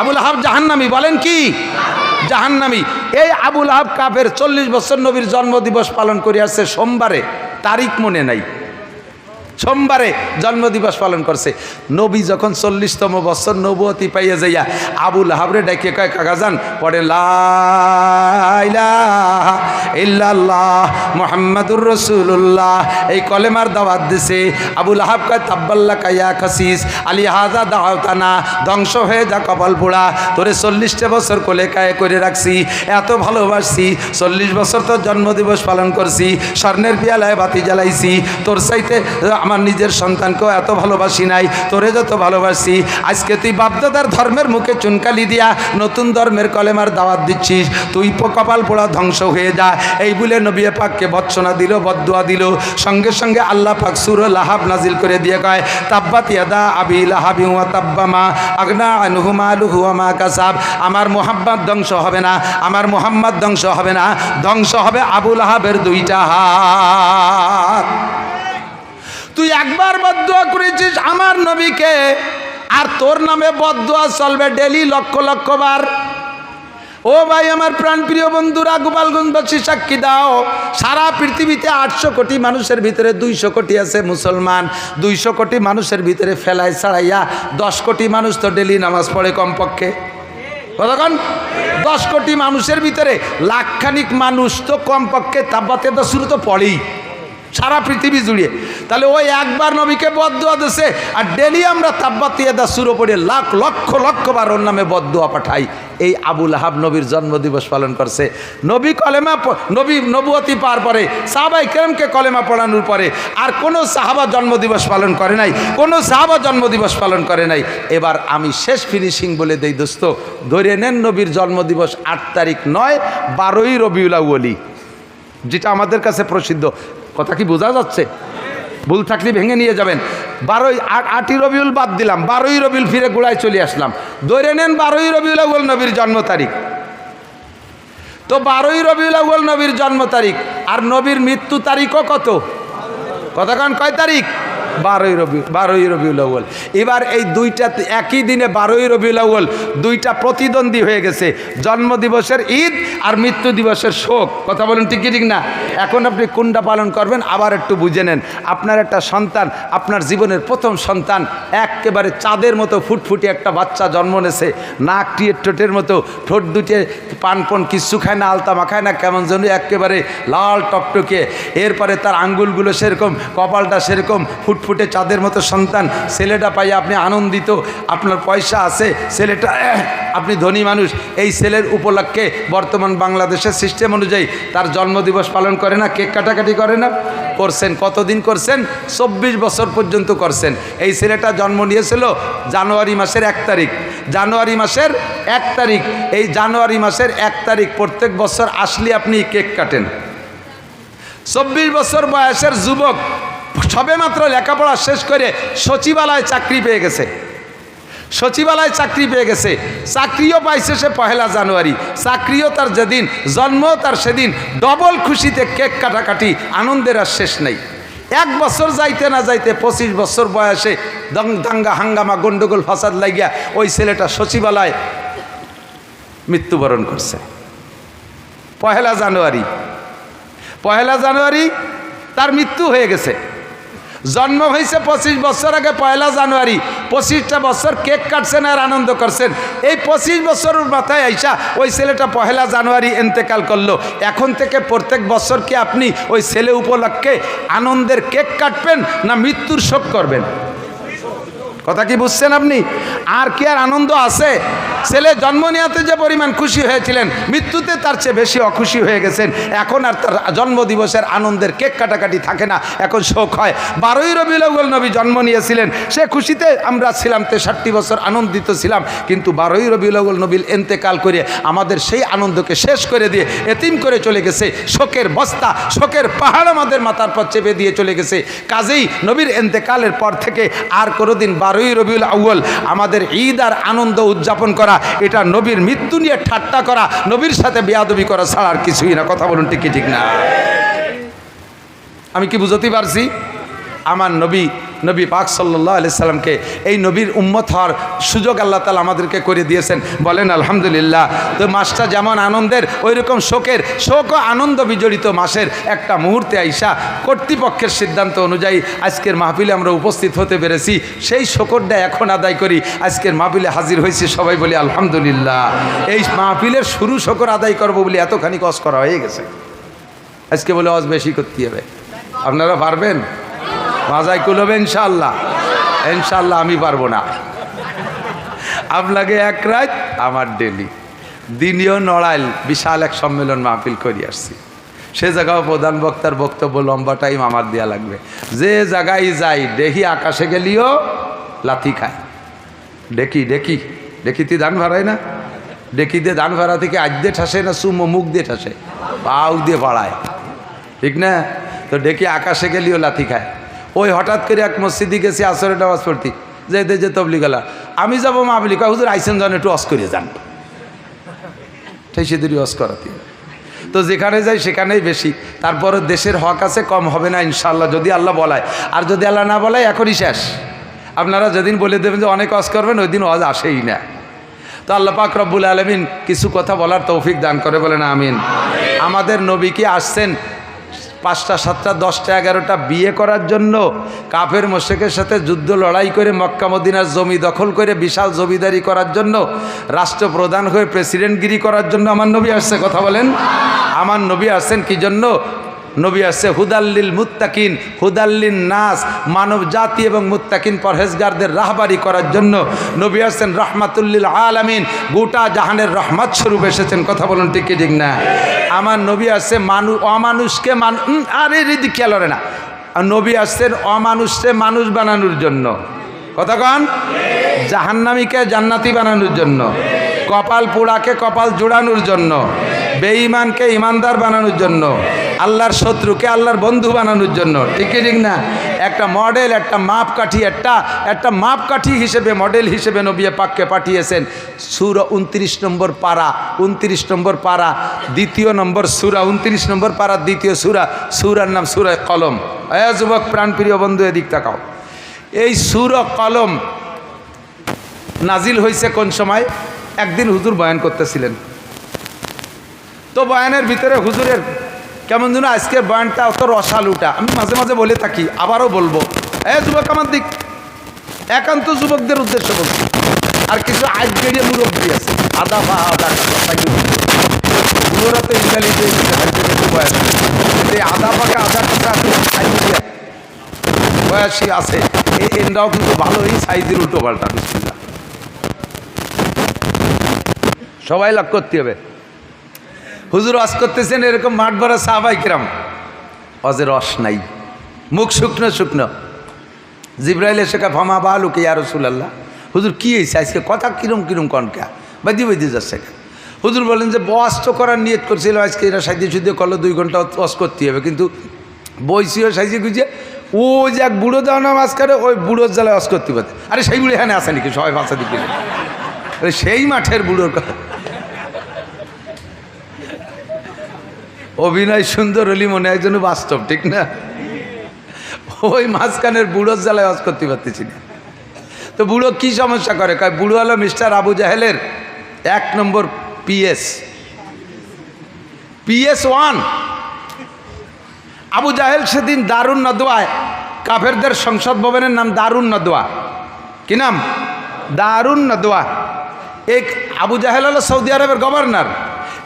আবুল আহাব জাহান্নামী? বলেন কি? জাহান্নামী। এই আবুল আহাব কাফের 40 বছর নবীর জন্মদিবস পালন করে আসছে সোমবারে, তারিখ মনে নাই, সোমবারে জন্মদিবস পালন করছে। নবী যখন 40তম বছর নবুয়তি পাইয়া যাইয়া আবুল আহাবরে ডাকে কয়, কাকা যান পড়ে লা ইলাহা ইল্লাল্লাহ মুহাম্মাদুর রাসূলুল্লাহ, এই কলেমার দাওয়াত দিছে। আবুল আহাব কয়, তাব্বাল্লাকা ইয়া খাসিস আলী হাযা দাওতানা, ধ্বংস হয়ে যা কপাল পোড়া, তোরে 40টা বছর কোলে কায়ে করে রাখছি, এত ভালোবাসছি, 40 বছর তোর জন্মদিবস পালন করছি, স্বর্ণের পিয়ালায় বাতি জ্বালাইছি, তোর চাইতে আমার নিজের সন্তানকেও এত ভালোবাসি নাই, তোরে যত ভালোবাসি। আজকে তুই বাপদাদার ধর্মের মুখে চুনকালি দিয়া নতুন ধর্মের কলেমার দাওয়াত দিচ্ছিস, তুই কপাল পোড়া, ধ্বংস হয়ে যা। এই বলে নবী পাককে ভৎসনা দিল, বদদুয়া দিল। সঙ্গে সঙ্গে আল্লাহ পাক সূরা লাহাব নাজিল করে দিয়ে কয়, তাব্বাত ইয়াদা আবি লাহাবি ওয়া তাব্বা মা আগনা আনহু মালুহু ওয়া মা কাসাব। আমার মুহাম্মদ ধ্বংস হবে না, আমার মুহাম্মদ ধ্বংস হবে না, ধ্বংস হবে আবু লাহাবের 2টা হাত। তুই একবার বদদুয়া করেছিস আমার নবীকে, আর তোর নামে বদদুয়া চলবে ডেলি লক্ষ লক্ষ বার। ও ভাই আমার প্রাণপ্রিয় বন্ধুরা, গোপালগঞ্জবাসী সাক্ষী দাও, সারা পৃথিবীতে 800 কোটি মানুষের ভিতরে 200 কোটি আছে মুসলমান। 200 কোটি মানুষের ভিতরে ফেলায় ছাড়াইয়া 10 কোটি মানুষ তো ডেলি নামাজ পড়ে কমপক্ষে। কতক্ষণ? 10 কোটি মানুষের ভিতরে লাখখানিক মানুষ তো কমপক্ষে তাব্বাতে তো শুরু তো পড়েই সারা পৃথিবী জুড়ে। তাহলে ওই একবার নবীকে বদদুয়া দিছে, আর ডেলি আমরা তাব্বাতিয়াদা সুরো পড়ে লাখ লক্ষ লক্ষ বার ওর নামে বদদুয়া পাঠাই। এই আবুল আহাব নবীর জন্মদিবস পালন করছে। নবী কলেমা, নবী নবুয়তি পার পরে সাহাবায়ে কেরামকে কলেমা পড়ানোর পরে আর কোনো সাহাবা জন্মদিবস পালন করে নাই, কোনো সাহাবা জন্মদিবস পালন করে নাই। এবার আমি শেষ ফিনিশিং বলে দেই দোস্ত, ধরে নেন নবীর জন্মদিবস 8 তারিখ নয়, 12ই রবিউল আউয়াল, যেটা আমাদের কাছে প্রসিদ্ধ। কথা কি বোঝা যাচ্ছে? ভুল থাকলে ভেঙে নিয়ে যাবেন। 8ই রবিউল বাদ দিলাম, 12ই রবিউল ফিরে গোড়ায় চলে আসলাম। ধরে নেন 12ই রবিউল আউয়াল নবীর জন্ম তারিখ। তো 12ই রবিউল আউয়াল নবীর জন্ম তারিখ, আর নবীর মৃত্যু তারিখও কত? কতক্ষণ? কয় তারিখ? 12ই রবিউল আউয়াল। এবার এই দুইটা একই দিনে 12ই রবিউল আউয়াল দুইটা প্রতিদ্বন্দ্বী হয়ে গেছে, জন্মদিবসের ঈদ আর মৃত্যু দিবসের শোক। কথা বলুন ঠিক কি ঠিক না? এখন আপনি কোনটা পালন করবেন আবার একটু বুঝে নেন। আপনার একটা সন্তান, আপনার জীবনের প্রথম সন্তান, একেবারে চাঁদের মতো ফুটফুটে একটা বাচ্চা জন্ম নেছে, নাক টিয়ে ঠোঁটের মতো, ঠোঁট দুটে পানপন কিচ্ছু খায় না, আলতা মাখায় না, কেমন যেন একেবারে লাল টকটকে। এরপরে তার আঙ্গুলগুলো সেরকম, কপালটা সেরকম ফুটফুটে চাঁদের মতো সন্তান। ছেলেটা পাইয়া আপনি আনন্দিত, আপনার পয়সা আছে, ছেলেটা আপনি ধনী মানুষ। এই ছেলের উপলক্ষে বর্তমান বাংলাদেশের সিস্টেম অনুযায়ী তার জন্মদিবস পালন করে না, কেক কাটাকাটি করে না? করছেন। কতদিন করছেন? 24 বছর পর্যন্ত করছেন। এই ছেলেটা জন্ম নিয়েছিল জানুয়ারি মাসের 1 তারিখ। জানুয়ারি মাসের 1 তারিখ, এই জানুয়ারি মাসের 1 তারিখ প্রত্যেক বছর আসলে আপনি কেক কাটেন। 24 বছর বয়সের যুবক সবে মাত্র লেখাপড়া শেষ করে সচিবালয়ে চাকরি পেয়ে গেছে, সচিবালয়ে চাকরি পেয়ে গেছে, চাকরিও পাইছে সে 1 জানুয়ারি। চাকরিও তার যেদিন, জন্ম তার সেদিন। ডবল খুশিতে কেক কাটাকাটি, আনন্দের আর শেষ নেই। 1 বছর যাইতে না যাইতে 25 বছর বয়সে দাঙ্গা হাঙ্গামা গন্ডগোল ফাসাদ লাগিয়া ওই ছেলেটা সচিবালয় মৃত্যুবরণ করছে। 1 জানুয়ারি, 1 জানুয়ারি তার মৃত্যু হয়ে গেছে। জন্ম হয়েছে 25 বছর আগে 1 জানুয়ারি। 25টা বছর কেক কাটছেন আর আনন্দ করছেন। এই 25 বছরের মাথায় আইসা ওই ছেলেটা 1 জানুয়ারি ইন্তেকাল করলো। এখন থেকে প্রত্যেক বছর কি আপনি ওই ছেলে উপলক্ষে আনন্দের কেক কাটবেন না মৃত্যুর শোক করবেন? কথা কি বুঝছেন আপনি? আর কি আর আনন্দ আছে? ছেলে জন্ম নেওয়াতে যে পরিমাণ খুশি হয়েছিলেন, মৃত্যুতে তার চেয়ে বেশি অখুশি হয়ে গেছেন। এখন আর তার জন্মদিবসের আনন্দের কেক কাটাকাটি থাকে না, এখন শোক হয়। 12ই রবিউল আউয়াল নবী জন্ম নিয়েছিলেন, সে খুশিতে আমরা ছিলাম, 63 বছর আনন্দিত ছিলাম। কিন্তু 12ই রবিউল আউয়াল নবীর ইন্তেকাল করে আমাদের সেই আনন্দকে শেষ করে দিয়ে এতিম করে চলে গেছে। শোকের বস্তা, শোকের পাহাড় আমাদের মাথার পর চেপে দিয়ে চলে গেছে। কাজেই নবীর ইন্তেকালের পর থেকে আর কোনোদিন 12ই রবিউল আউয়াল আমাদের ঈদ আর আনন্দ উদযাপন করা, এটা নবীর মৃত্যু নিয়ে ঠাট্টা করা, নবীর সাথে বেয়াদবি করা ছাড়া আর কিছুই না। কথা বলুন ঠিক কি ঠিক না? আমি কি বুঝতে পারছি? আমার নবী পাক সাল্লাল্লাহু আলাইহি সাল্লামকে এই নবীর উম্মত হওয়ার সুযোগ আল্লাহ তাআলা আমাদেরকে করে দিয়েছেন, বলেন আলহামদুলিল্লাহ। তো মাসটা যেমন আনন্দের, ওই রকম শোকের, শোক ও আনন্দ বিজড়িত মাসের একটা মুহূর্তে আইসা কর্তৃপক্ষের সিদ্ধান্ত অনুযায়ী আজকের মাহফিলে আমরা উপস্থিত হতে পেরেছি। সেই শোকরটা এখন আদায় করি, আজকের মাহফিলে হাজির হয়েছি, সবাই বলি আলহামদুলিল্লাহ। এই মাহফিলের শুরু শোকর আদায় করবো বলে এতখানি কষ্ট করা হয়ে গেছে, আজকে বলে আজ বেশি করতে হবে। আপনারা পারবেন? মাজায় কুলবে ইনশাআল্লাহ? ইনশাআল্লাহ আমি পারবো না। আপনাকে এক রাত আমার ডেলি দিনীয় নড়াইল বিশাল এক সম্মেলন মাহফিল করে আসছি। সে জায়গাও প্রধান বক্তার বক্তব্য লম্বা টাইম আমার দেওয়া লাগবে। যে জায়গায় যাই দেখি আকাশে গেলিও লাথি খায়। ডেকিতে ধান ভাড়ায় না, ডেকিতে ধান ভাড়া থেকে আজ দিয়ে ঠাসে না চুমো মুখ দিয়ে ঠাসে, পাউ দিয়ে পাড়ায়, ঠিক না? তো ডেকি আকাশে গেলিও লাথি খায়। ওই হঠাৎ করে এক মসজিদে গেছি আসরের নামাজ পড়তি, যেতে যে তবলিগালা, আমি যাবো মাহফিলে, কয় হুজুর আইসেন যান একটু অস করে যান, তাই সেদেরই অস করাতে। তো যেখানে যাই সেখানেই বেশি। তারপরে দেশের হক আছে, কম হবে না ইনশাআল্লাহ যদি আল্লাহ বলায়। আর যদি আল্লাহ না বলায় এখনই শেষ। আপনারা যেদিন বলে দেবেন যে অনেক অস করবেন, ওই দিন অজ আসেই না। তো আল্লাহ পাক রব্বুল আলামিন কিছু কথা বলার তৌফিক দান করে, বলেন আমিন। আমাদের নবী কি আসছেন 5টা 7টা 10টা 11টা বিয়ে করার জন্য? কাফের মুশরিকের সাথে যুদ্ধ লড়াই করে মক্কা মদিনার জমি দখল করে বিশাল জমিদারি করার জন্য, রাষ্ট্রপ্রধান হয়ে প্রেসিডেন্টগিরি করার জন্য আমার নবী আসছে? কথা বলেন। আমার নবী আসছেন কি জন্য? নবী আসছে হুদাল্লিল মুত্তাকিন, হুদাল্লিন নাস, মানব জাতি এবং মুত্তাকিন পরহেজগারদের রাহবারি করার জন্য। নবী আসছেন রাহমাতুল্লিল আলামিন, গোটা জাহানের রহমত স্বরূপ এসেছেন। কথা বলুন ঠিক কি ঠিক না? আমার নবী আসছে অমানুষকে আরে রিদি খেয়াল না, নবী আসছেন অমানুষকে মানুষ বানানোর জন্য। কথা কন? জাহান্নামীকে জান্নাতি বানানোর জন্য, কপাল পোড়াকে কপাল জোড়ানোর জন্য, বেঈমানকে ইমানদার বানানোর জন্য, আল্লাহর শত্রুকে আল্লাহর বন্ধু বানানোর জন্য। ঠিক ঠিক না? একটা মডেল, একটা মাপকাঠি, একটা মাপকাঠি হিসেবে, মডেল হিসেবে নবী পাককে পাঠিয়েছেন। সূরা 29 নম্বর পারা, 29 নম্বর পারা, 2 নম্বর সূরা, 29 নম্বর পারা, 2 সূরা। সূরার নাম সূরা কলম। যুবক প্রাণপ্রিয় বন্ধু, এদিক তাকাও। এই সূরা কলম নাজিল হয়েছে কোন সময়? একদিন হুজুর বয়ান করতেছিলেন, তো বয়ানের ভিতরে হুজুরের কেমন যেন আজকের বয়ানটা অত রসালুটা। আমি মাঝে মাঝে বলে থাকি, আবারও বলবো, যুবক আমার দিক, একান্ত যুবকদের উদ্দেশ্য বলছি। আর কিছু আজ বেরিয়ে মুরব্বী আছে, আদা পা আদা বুড়োরা তো ইন্টালিজেন্ট বয়স, এই আদা পাকা আদা কাটা বয়সী আছে, এই এনরাও কিন্তু ভালোই সাইজের উল্টো পাল্টা। বিসমিল্লাহ, সবাই লাভ করতে হবে। হুজুর ওয়াজ করতেছেন, এরকম মাঠ ভরা সাহাবায়ে কিরাম, ওয়াজের রস নাই, মুখ শুকনো শুকনো। জিবরাইল এসে কা ফামা বালুকে ইয়া রাসূলুল্লাহ, হুজুর কি হয়েছে আজকে, কথা কিরম কনকা বাদি যাচ্ছে। হুজুর বলেন যে ওয়াজ তো করার নিয়ত করছিল আজকে, এরা সাইজে সুদে করলো 2 ঘন্টা ওয়াজ করতে হবে, কিন্তু বইসিও সাইজে গুজে ও যে এক বুড়ো দেওয়া না মাঝখানে, ওই বুড়োর জ্বালায় ওয়াজ করতে পারে। আরে সেই বুড়ো এখানে আসে নাকি, সবাই ভাষা দিকে সেই মাঠের বুড়োর কথা। অভিনয় সুন্দর হলি মনে হয় যেন বাস্তব, ঠিক না? ওই মাঝখানের বুড়োর জ্বালায় ওয়াজ করতে পারতেছি না। তো বুড়ো কি সমস্যা করে? কয় বুড়ো হলো মিস্টার আবু জাহেলের 1 নম্বর PS1। আবু জাহেল সেদিন দারুন নদওয়ায়, কাফেরদের সংসদ ভবনের নাম দারুন নদওয়া। কি নাম? দারুন নদওয়া। এই আবু জাহেল হলো সৌদি আরবের গভর্নর।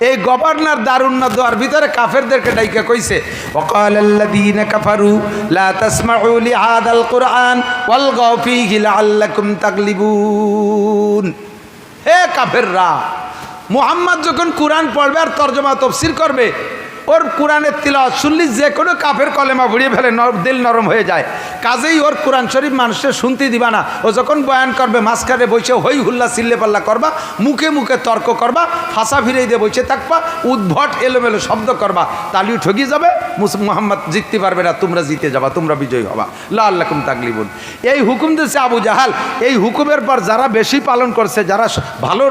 এই গভর্নর দারুন নদওয়ার ভিতরে কাফেরদেরকে ডাইকা কইছে, ওয়াকালাল্লাযীনা কাফারু লা তাসমাউ লিহাদাল কুরআন ওয়ালগাউ ফীহি লাআল্লাকুম তাগলিবুন। হে কাফেররা, মুহাম্মদ যখন কোরআন পড়বে আর তর্জমা তফসির করবে, ওর কোরআনের তিলাওয়াত শুনলি যে কোনো কাফের কলেমা ভুড়িয়ে ফেলে, দিল নরম হয়ে যায়। কাজেই ওর কোরআন শরীফ মানুষের শুনতে দিবা না। ও যখন বয়ান করবে মাঝখানে বসে হই হুল্লা চিল্লে পাল্লা করবা, মুখে মুখে তর্ক করবা, ফাঁসা ফিরে দিয়ে বসে থাকবা, উদ্ভট এলোমেলো শব্দ করবা, তালিও ঠকি যাবে, মুহাম্মদ জিততে পারবে না, তোমরা জিতে যাবা, তোমরা বিজয়ী হবা। লাআল্লাকুম তাগলিবুন। এই হুকুম দিয়েছে আবু জাহাল। এই হুকুমের পর যারা বেশি পালন করছে, যারা ভালো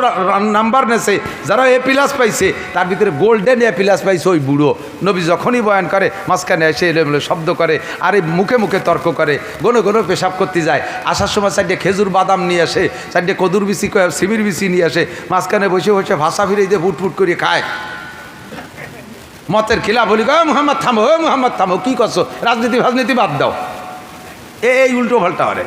নাম্বার নেছে, যারা এ প্লাস পাইছে, তার ভিতরে গোল্ডেন এ প্লাস পাইছে ওই বুড়ো। নবী যখনই বয়ান করে মাঝখানে এসে এলোমেলো শব্দ করে, আর এই মুখে মুখে তর্ক করে, গনো গনো পেশাব করতে যায়, আসার সময় সাইডে খেজুর বাদাম নিয়ে আসে, সাইডে কদুর বিচি সিমির বিচি নিয়ে আসে, মাঝখানে বসে বসে ভাষা ফিরে দিয়ে ফুটফুট করে খায়। মতের খিলা বলি গো মুহাম্মদ থামো, ও মুহাম্মদ থামো, কী করছো, রাজনীতি বাদ দাও, এই উল্টো পাল্টা হরে।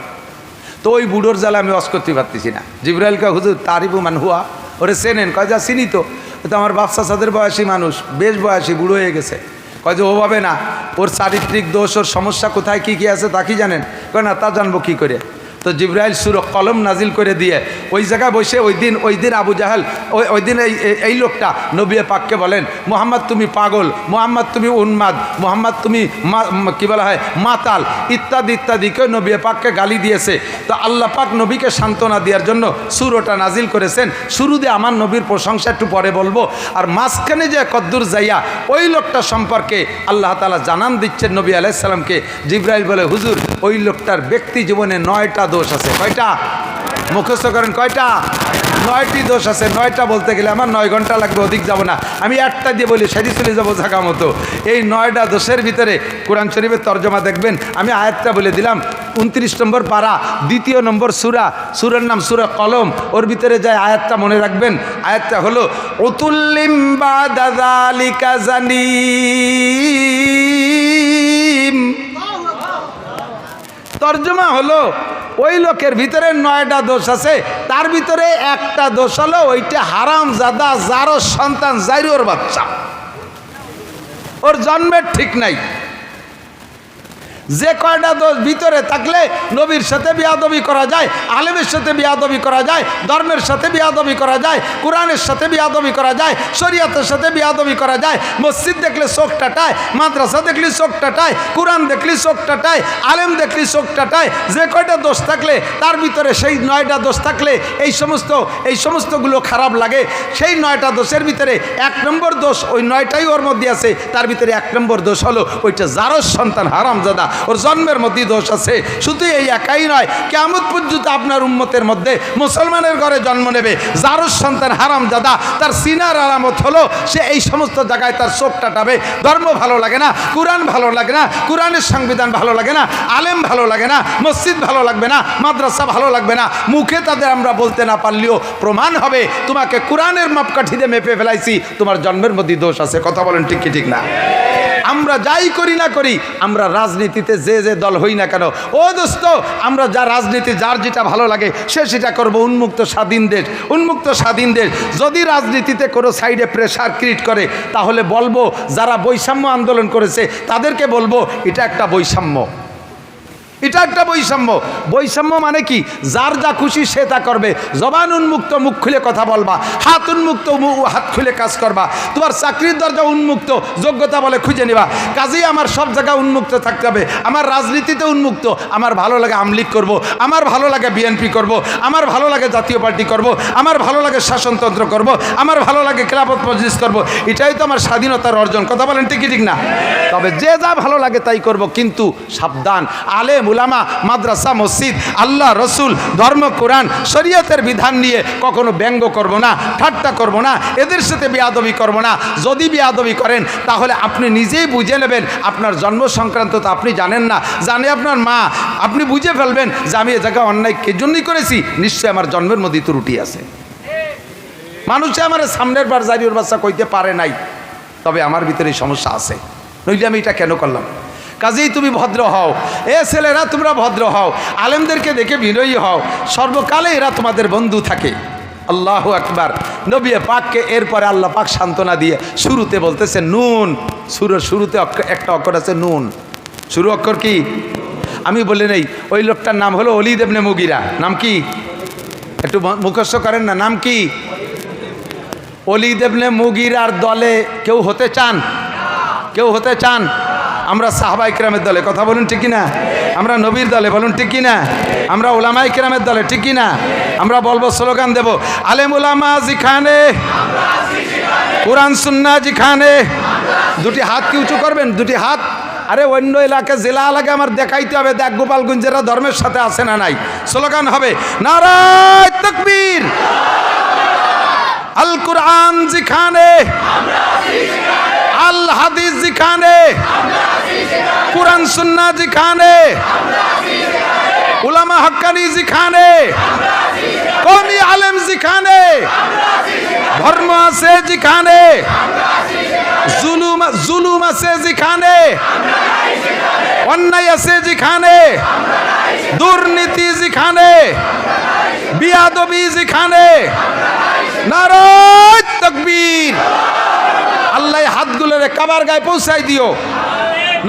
তো ওই বুড়োর জ্বালা আমি অস করতে পারতেছি না। জিবরাইল কা হুজুর তারিফু মান হুয়া, ওরে চেনেন? কয় যা চিনি তো, আমার বাচ্চা সাদের বয়সী মানুষ, বেশ বয়সী, বুড়ো হয়ে গেছে। কয় যে ওভাবে না, ওর চারিত্রিক দোষ, ওর সমস্যা কোথায় কী কী আছে তা কি জানেন? কয় না, তা জানবো কী করে। তো জিবরাইল সূরা কলম নাজিল করে দিয়ে ওই জায়গায় বসে ওই দিন আবু জাহাল ওই দিন এই লোকটা নবী পাককে বলেন, মুহাম্মদ তুমি পাগল, মুহাম্মদ তুমি উন্মাদ, মুহাম্মদ তুমি কী বলা হয় মাতাল, ইত্যাদি ইত্যাদিকে নবী পাককে গালি দিয়েছে। তো আল্লাহ পাক নবীকে সান্ত্বনা দেওয়ার জন্য সূরাটা নাজিল করেছেন। শুরুতে আমার নবীর প্রশংসা একটু পরে বলবো, আর মাঝখানে যে কদ্দুর যাইয়া ওই লোকটা সম্পর্কে আল্লাহ তাআলা জানান দিচ্ছেন নবী আলাইহিস সালামকে। জিবরাইল বলে, হুজুর ওই লোকটার ব্যক্তি জীবনে 9টা দোষ আছে। কয়টা? মুখস্থ করেন, কয়টা? 9টি দোষ আছে। 9টা বলতে গেলে আমার 9 ঘন্টা লাগবে, অধিক যাব না। আমি একটা দিয়ে বলি, সেটি চলে যাবো জায়গা মতো। এই 9টা দোষের ভিতরে কোরআন শরীফের তর্জমা দেখবেন। আমি আয়াতটা বলে দিলাম, 29 নম্বর পারা, 2 নম্বর সূরা, সূরার নাম সূরা কলম। ওর ভিতরে যায় আয়াতটা মনে রাখবেন। আয়াতটা হলো উতুল্লিম বাদা যালিকা জানিম। তর্জমা হলো ওই লোকের ভিতরে 9টা দোষ আছে, তার ভিতরে একটা দোষ হলো ওইটা হারাম জাদা, যারও সন্তান, জাইরোর বাচ্চা, ওর জন্মের ঠিক নাই। যে কয়টা দোষ ভিতরে থাকলে নবীর সাথে বিয়াদবি করা যায়, আলেমের সাথে বিয়াদবি করা যায়, ধর্মের সাথে বিয়াদবি করা যায়, কোরআনের সাথে বিয়াদবি করা যায়, শরীয়তের সাথে বিয়াদবি করা যায়। মসজিদ দেখলে চোখ টাটায়, মাদ্রাসা দেখলে চোখ টাটায়, কোরআন দেখলে চোখ টাটায়, আলেম দেখলে চোখ টাটায়। যে কয়টা দোষ থাকলে তার ভিতরে সেই 9টা দোষ থাকলে এই সমস্তগুলো খারাপ লাগে। সেই 9টা দোষের ভিতরে 1 নম্বর দোষ, ওই 9টাই ওর মধ্যে আছে, তার ভিতরে 1 নম্বর দোষ হলো ওইটা জারজ সন্তান, হারামজাদা, ওর জন্মের মধ্যে দোষ আছে। শুধু এই একাই নয়, কিয়ামত পর্যন্ত আপনার উম্মতের মধ্যে মুসলমানের ঘরে জন্ম নেবে জারজ সন্তান হারামজাদা। তার সিনার আলামত হলো সে এই সমস্ত জায়গায় তার চোখ টাটাবে। ধর্ম ভালো লাগে না, কোরআন ভালো লাগে না, কোরআনের সংবিধান ভালো লাগে না, আলেম ভালো লাগে না, মসজিদ ভালো লাগবে না, মাদ্রাসা ভালো লাগবে না। মুখে তাদের আমরা বলতে না পারলেও প্রমাণ হবে তোমাকে কোরআনের মাপকাঠিতে মেপে ফেলাইছি, তোমার জন্মের মধ্যে দোষ আছে। কথা বলেন ঠিক কি ঠিক না? আমরা যাই করি না করি, আমরা রাজনীতিতে যে দল হই না কেন, ও দোস্ত, আমরা যা রাজনীতি যার যেটা ভালো লাগে সে সেটা করবো। উন্মুক্ত স্বাধীন দেশ। যদি রাজনীতিতে কোনো সাইডে প্রেশার ক্রিয়েট করে, তাহলে বলবো যারা বৈষম্য আন্দোলন করেছে তাদেরকে বলবো এটা একটা বৈষম্য। বৈষম্য মানে কি? যার যা খুশি সে তা করবে। জবান উন্মুক্ত, মুখ খুলে কথা বলবা। হাত উন্মুক্ত, হাত খুলে কাজ করবা। তোমার চাকরির দরজা উন্মুক্ত, যোগ্যতা বলে খুঁজে নিবা। কাজেই আমার সব জায়গায় উন্মুক্ত থাকতে হবে। আমার রাজনীতিতে উন্মুক্ত, আমার ভালো লাগে আমলিগ করব, আমার ভালো লাগে বিএনপি করব, আমার ভালো লাগে জাতীয় পার্টি করব, আমার ভালো লাগে শাসনতন্ত্র করব, আমার ভালো লাগে খেলাফত মজলিস করব। এটাই তো আমার স্বাধীনতার অর্জন। কথা বলেন ঠিক কি ঠিক না? তবে যে যা ভালো লাগে তাই করব, কিন্তু সাবধান, আলেম উলামা, মাদ্রাসা, মসজিদ, আল্লাহ, রসুল, ধর্ম, কোরআন, শরীয়তের বিধান নিয়ে কখনো ব্যঙ্গ করব না, ঠাট্টা করব না, এদের সাথে বেয়াদবি করব না। যদি বেয়াদবি করেন তাহলে আপনি নিজেই বুঝে নেবেন আপনার জন্ম সংক্রান্ত তো আপনি জানেন না, জানে আপনার মা। আপনি বুঝে ফেলবেন যে আমি এ জায়গায় অন্যায় কে জন্যই করেছি, নিশ্চয়ই আমার জন্মের মধ্যে ত্রুটি আছে। মানুষে আমার সামনের বার জারিওর বাচ্চা কইতে পারে নাই, তবে আমার ভিতরে সমস্যা আছে, নইলে আমি এটা কেন করলাম? কাজেই তুমি ভদ্র হও, এ ছেলেরা তোমরা ভদ্র হও, আলেমদেরকে দেখে বিনয়ী হও, সর্বকালে এরা তোমাদের বন্ধু থাকে। আল্লাহু আকবার। নবী পাককে এরপরে আল্লাহ পাক সান্ত্বনা দিয়ে শুরুতে বলতেছে নুন। শুরুতে একটা অক্ষর আছে নুন। শুরু অক্ষর কি? আমি বলে নেই, ওই লোকটার নাম হলো ওলীদ ইবনে মুগীরা। নাম কি? একটু মুখস্থ করেন না, নাম কি? ওলীদ ইবনে মুগীরার দলে কেউ হতে চান? কেউ হতে চান? আমরা সাহাবায়ে কেরামের দলে, কথা বলুন ঠিক কি না? আমরা নবীর দলে, বলুন ঠিক কি না? আমরা উলামায়ে কেরামের দলে, ঠিক কি না? আমরা বলবো, স্লোগান দেব, আলেম উলামা যেখানে, কোরআন সুন্নাহ যেখানে। দুটি হাত কি উঁচু করবেন? দুটি হাত। আরে অন্য এলাকা জেলা এলাকা আমার দেখাইতে হবে, দেখ গোপালগঞ্জেরা ধর্মের সাথে আছে না নাই। স্লোগান হবে নারায়ে তাকবীর। আল কোরআন যেখানে, আল হাদিস যেখানে, কোরআন সুন্নাহ যেখানে, উলামা হক্কানি যেখানে, কওমি আলেম যেখানে, ধর্ম আছে যেখানে, জুলুম আছে যেখানে, অন্যায় আছে যেখানে, দুর্নীতি যেখানে, বিয়াদবি যেখানে, নারায়ে তাকবীর। আল্লাহ হাতগুলোরে কাবার গায়ে পৌঁছাই দিও।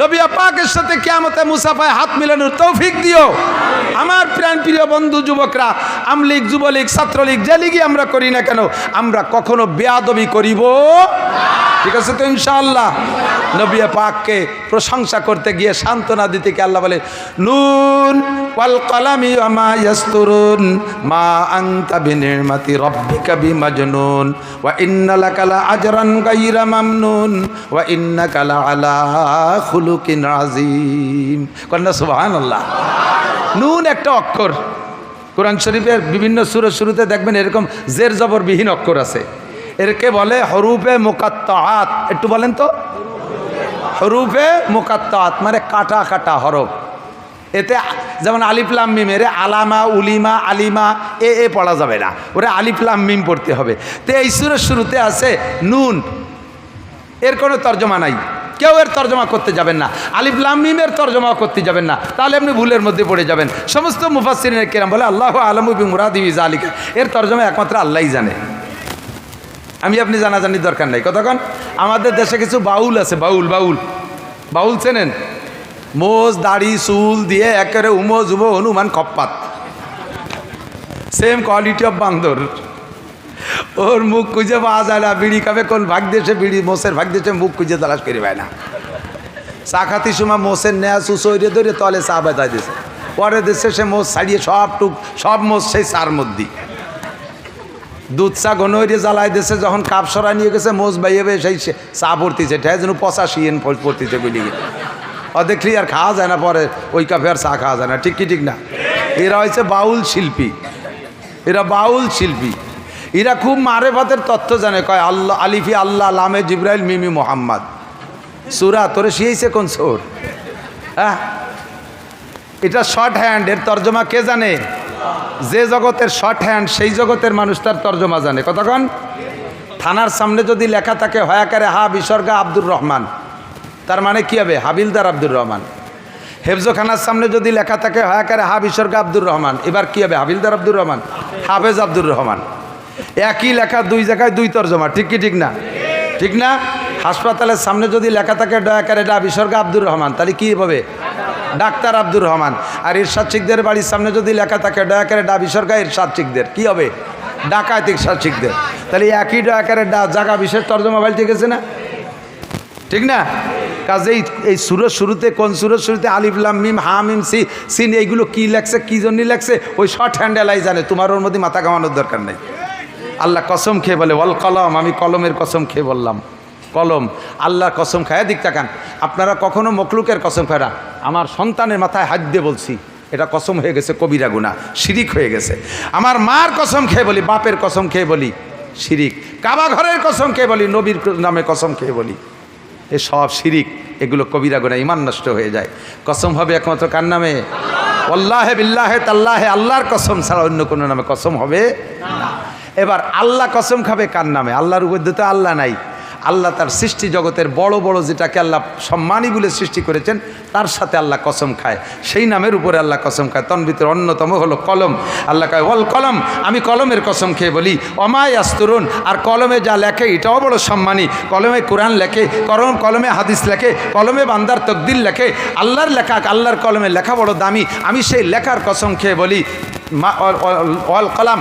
নবী পাকের সাথে কিয়ামতে মুসাফায় হাত মিলানোর তৌফিক দিও। আমার প্রিয় বন্ধু যুবকরা, আমলীগ, যুবলীগ, ছাত্রলীগ, যে লীগই আমরা করি না কেন, আমরা কখনো বেয়াদবি করিব, ঠিক আছে তো ইনশাআল্লাহ? নবী পাককে প্রশংসা করতে গিয়ে সান্ত্বনা দিতে গিয়ে আল্লাহ বলে, নুন ওয়াল কলামি ওয়া মা ইয়াসতুরুন মা আনতা বিনিমাতি রাব্বিকা বিমাজনুন ওয়া ইন্না লাকা লা আজরান গায়রা মামনুন ওয়া ইন্নাকা লা আলা খুলুকিন আযীম। কন্যা সুবহানাল্লাহ। নুন একটা অক্ষর, কোরআন শরীফের বিভিন্ন সূরার শুরুতে দেখবেন এরকম জের জবর বিহীন অক্ষর আছে, এরকে বলে হরুফে মুকাত্তাআত। একটু বলেন তো, হরুফে মুকাত্তাআত মানে কাটা কাটা হরফ। এতে যেমন আলিফ লাম মিম, এর আলামা, উলিমা, আলিমা এ পড়া যাবে না, ওরা আলিফ লাম মিম পড়তে হবে। তো এই সূরার শুরুতে আছে নুন, এর কোনো তর্জমা নাই, কেউ এর তর্জমা করতে যাবেন না, আলিফ লাম মিমের তর্জমা করতে যাবেন না, তাহলে আপনি ভুলের মধ্যে পড়ে যাবেন। সমস্ত মুফাসসিরিন কেরাম বলে আল্লাহু আ'লামু বিমুরাদিহি যালিকা, এর তর্জমা একমাত্র আল্লাহই জানে, আমি আপনি জানাজানির দরকার নাই। কতক্ষণ আমাদের দেশে কিছু বাউল আছে, বাউল বাউল বাউল চেনেন? মোজ দাড়ি চুল দিয়ে একেবারে উমো যুবো হনুমান খপ্পাত, সেম কোয়ালিটি অফ বান্দর। ওর মুখ খুঁজে পাওয়া যায় না, বিড়ি খাবে কোন ভাগ দেশে, বিড়ি মোষের ভাগ দেশে মুখ খুঁজে তালাশ করে পায় না। চা খাতির সময় মোষের নেয়া সুসইরে ধরে তলে চা বেতায় দিয়েছে, পরে দেশে সে মোষ ছাড়িয়ে সব মোষ সেই চার মধ্যে দুধ চা গনইরে জ্বালাই দেশে, যখন কাপ সরা নিয়ে গেছে মোষ বাইবে সেই চা পড়তেছে, ঠেয় যেন 85 পড়তেছে গুলি দেখলি আর খাওয়া যায় না, পরে ওই কাপে আর চা খাওয়া যায় না, ঠিক কি ঠিক না? এরা হয়েছে বাউল শিল্পী, এরা বাউল শিল্পী, এরা খুব মারেফাতের তথ্য জানে। কয় আল্লাহ আলিফি আল্লাহ, লামে জিব্রাইল, মিমি মোহাম্মদ। সুরা তোরে শিয়েছে কোন সোর? হ্যাঁ, এটা শর্ট হ্যান্ড, এর তর্জমা কে জানে? যে জগতের শর্ট হ্যান্ড সেই জগতের মানুষ তার তর্জমা জানে। কতক্ষণ থানার সামনে যদি লেখা থাকে হয়াকারে হা বিসর্গা আব্দুর রহমান, তার মানে কি হবে? হাবিলদার আব্দুর রহমান। হেফজখানার সামনে যদি লেখা থাকে হয়াকারে হা বিসর্গা আব্দুর রহমান, এবার কি হবে? হাবিলদার আব্দুর রহমান, হাফেজ আব্দুর রহমান। একই লেখা দুই জায়গায় দুই তর্জমা, ঠিক কি ঠিক না? ঠিক না? হাসপাতালের সামনে যদি লেখা থাকে দয়াকারে ডা বিসর্গা আব্দুর রহমান, তাহলে কী হবে? ডাক্তার আব্দুর রহমান। আর ইরশাদ শিকদের বাড়ির সামনে যদি লেখা থাকে দয়াকারে ডা বিসর্গা ইরশাদ শিকদের, কী হবে? ডাকাত ইরশাদ শিকদের। তাহলে একই দয়াকারে ডা জায়গা বিশেষ তর্জমা পাল্টে গেছে না? ঠিক না? কাজেই এই সুরের শুরুতে, কোন সুরের শুরুতে আলিফ লাম মিম হা মিম সিন এইগুলো কী লেখছে, কী জন্য লেখছে, ওই শর্ট হ্যান্ডেলাই জানে, তোমার ওর মধ্যে মাথা কামানোর দরকার নেই। আল্লাহ কসম খেয়ে বলে ওয়াল কলম, আমি কলমের কসম খেয়ে বললাম, কলম আল্লাহর কসম খায়। দিক তাকান, আপনারা কখনো মখলুকের কসম খায় না, আমার সন্তানের মাথায় হাত দিয়ে বলছি, এটা কসম হয়ে গেছে কবিরা গুনাহ, শিরিক হয়ে গেছে। আমার মার কসম খেয়ে বলি, বাপের কসম খেয়ে বলি, শিরিক। কাবা ঘরের কসম খেয়ে বলি, নবীর নামে কসম খেয়ে বলি, এ সব শিরিক, এগুলো কবিরা গুনাহ, ঈমান নষ্ট হয়ে যায়। কসম হবে একমাত্র কার নামে? ওয়াল্লাহি বিল্লাহি তাল্লাহি, আল্লাহর কসম ছাড়া অন্য কোনো নামে কসম হবে না। এবার আল্লাহ কসম খাবে কার নামে? আল্লাহর উপর তো আল্লাহ নাই, আল্লাহ তার সৃষ্টি জগতের বড় বড় যেটাকে আল্লাহ সম্মানী বলে সৃষ্টি করেছেন তার সাথে আল্লাহ কসম খায়, সেই নামের উপরে আল্লাহ কসম খায়। তন ভিতরে অন্যতম হলো কলম। আল্লাহ কয় ওয়াল কলম, আমি কলমের কসম খেয়ে বলি, অমায় আস্তরুন, আর কলমে যা লেখে এটাও বড় সম্মানী। কলমে কোরআন লেখে, কলমে হাদিস লেখে, কলমে বান্দার তকদির লেখে, আল্লাহর লেখা, আল্লাহর কলমে লেখা বড় দামি। আমি সেই লেখার কসম খেয়ে বলি ওয়াল কলাম,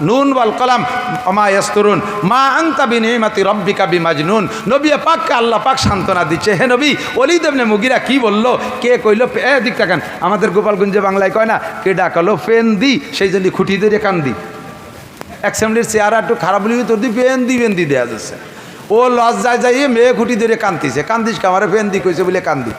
নুন ওয়াল কলাম ওমা ইয়াসতুরুন মা আনতা বিনিমাতি রব্বিকা বিমাজনুন। নবী পাককে আল্লাহ পাক সান্ত্বনা দিচ্ছে, হে নবী ওলীদ ইবনে মুগীরা কি বললো, কে কইলো, দিক তাকান, আমাদের গোপালগঞ্জে বাংলায় কয় না, কে ডাকালো ফেন দি, সেই জন্য খুঁটি ধরে কান্দি। অ্যাসেম্বলির চেয়ার একটু খারাপ বলি তোর দি ফেন দি দেওয়া যাচ্ছে। ও লজ্জায় যাইয়ে মেয়ে খুঁটি ধরে কান্দিছে, কান্দিস কামারে ফেন দি কইছে বলে কান্দি,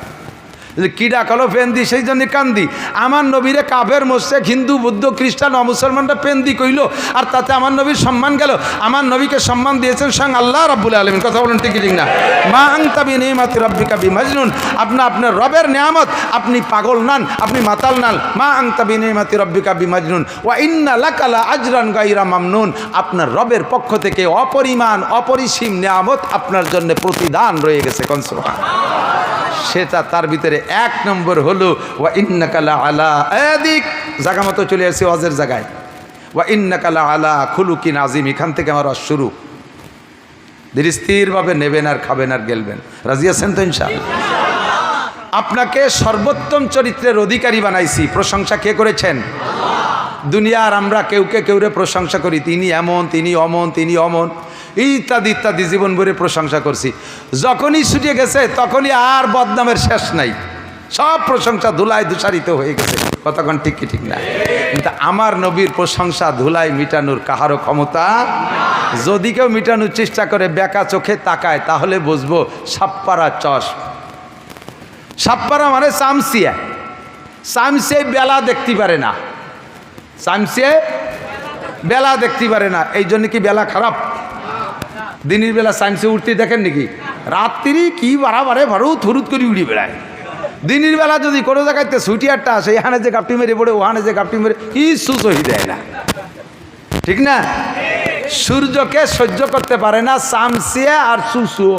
কি ডাকালো ফেন্দি, সেই জন্য কান্দি। আমার নবীরে কাফের মোশরিক হিন্দু বৌদ্ধ খ্রিস্টান ও মুসলমানরা ফেন্দি কইল, আর তাতে আমার নবীর সম্মান গেল। আমার নবীকে সম্মান দিয়েছেন স্বয়ং আল্লাহ রাব্বুল আলামিন। কথা বলেন ঠিক ঠিক না? মা আনতা বিনিমাতি রাব্বিকা বিমাজনুন, আপনার রবের নিয়ামত, আপনি পাগল নান, আপনি মাতাল নান। মা আনতা বিনিমাতি রাব্বিকা বিমাজনুন ওয়া ইন্না লাকা লা আজরান গায়রা মামনুন, আপনার রবের পক্ষ থেকে অপরিমাণ অপরিসীম নিয়ামত আপনার জন্য প্রতিদান রয়ে গেছে। কোন সুবহানাল্লাহ। সেটা তার ভিতরে এক নম্বর হলো ওয়া ইন্নাকা লা আলা, এদিক জায়গা মতো চলে আসছে ওয়াজের জায়গায়, ওয়া ইন্নাকা লা আলা খুলুকিন আযীম। এখান থেকে আমার ওয়াজ শুরু। ধীরস্থিরভাবে নেবেন আর খাবেন আর গেলবেন। রাজি আছেন তো ইনশাআল্লাহ? আপনাকে সর্বোত্তম চরিত্রের অধিকারী বানাইছি। প্রশংসা কে করেছেন? দুনিয়ার আমরা কেউরে প্রশংসা করি, তিনি এমন, তিনি অমন, তিনি অমন, ইত্যাদি ইত্যাদি জীবন ভরে প্রশংসা করছি। যখনই ছুটে গেছে তখনই আর বদনামের শেষ নাই, সব প্রশংসা ধুলায় ধূসারিত হয়ে গেছে। কতক্ষণ ঠিক কি ঠিক না? কিন্তু আমার নবীর প্রশংসা ধুলায় মিটানোর কাহারও ক্ষমতা। যদি কেউ মিটানোর চেষ্টা করে বেকা চোখে তাকায় তাহলে বুঝবো সাপ্পারা চশ। সাপ্পারা মানে চামচিয়া, চামচে বেলা দেখতে পারে না, চামচে বেলা দেখতে পারে না। এই জন্য কি বেলা খারাপ? দিনের বেলা চামচে উঠতে দেখেন নাকি? রাত্রি কি বাড়াবারে ভারত থরুত করে উড়ি বেড়ায়। দিনের বেলা যদি কোনো জায়গাতে ছুটিয়ারটা আসে, এখানে যে গাপটি মেরে পড়ে ওখানে যে গাপটি মেরে কিছু সহি দেয় না, ঠিক না? সূর্যকে সহ্য করতে পারে না চামচিয়া আর সুসো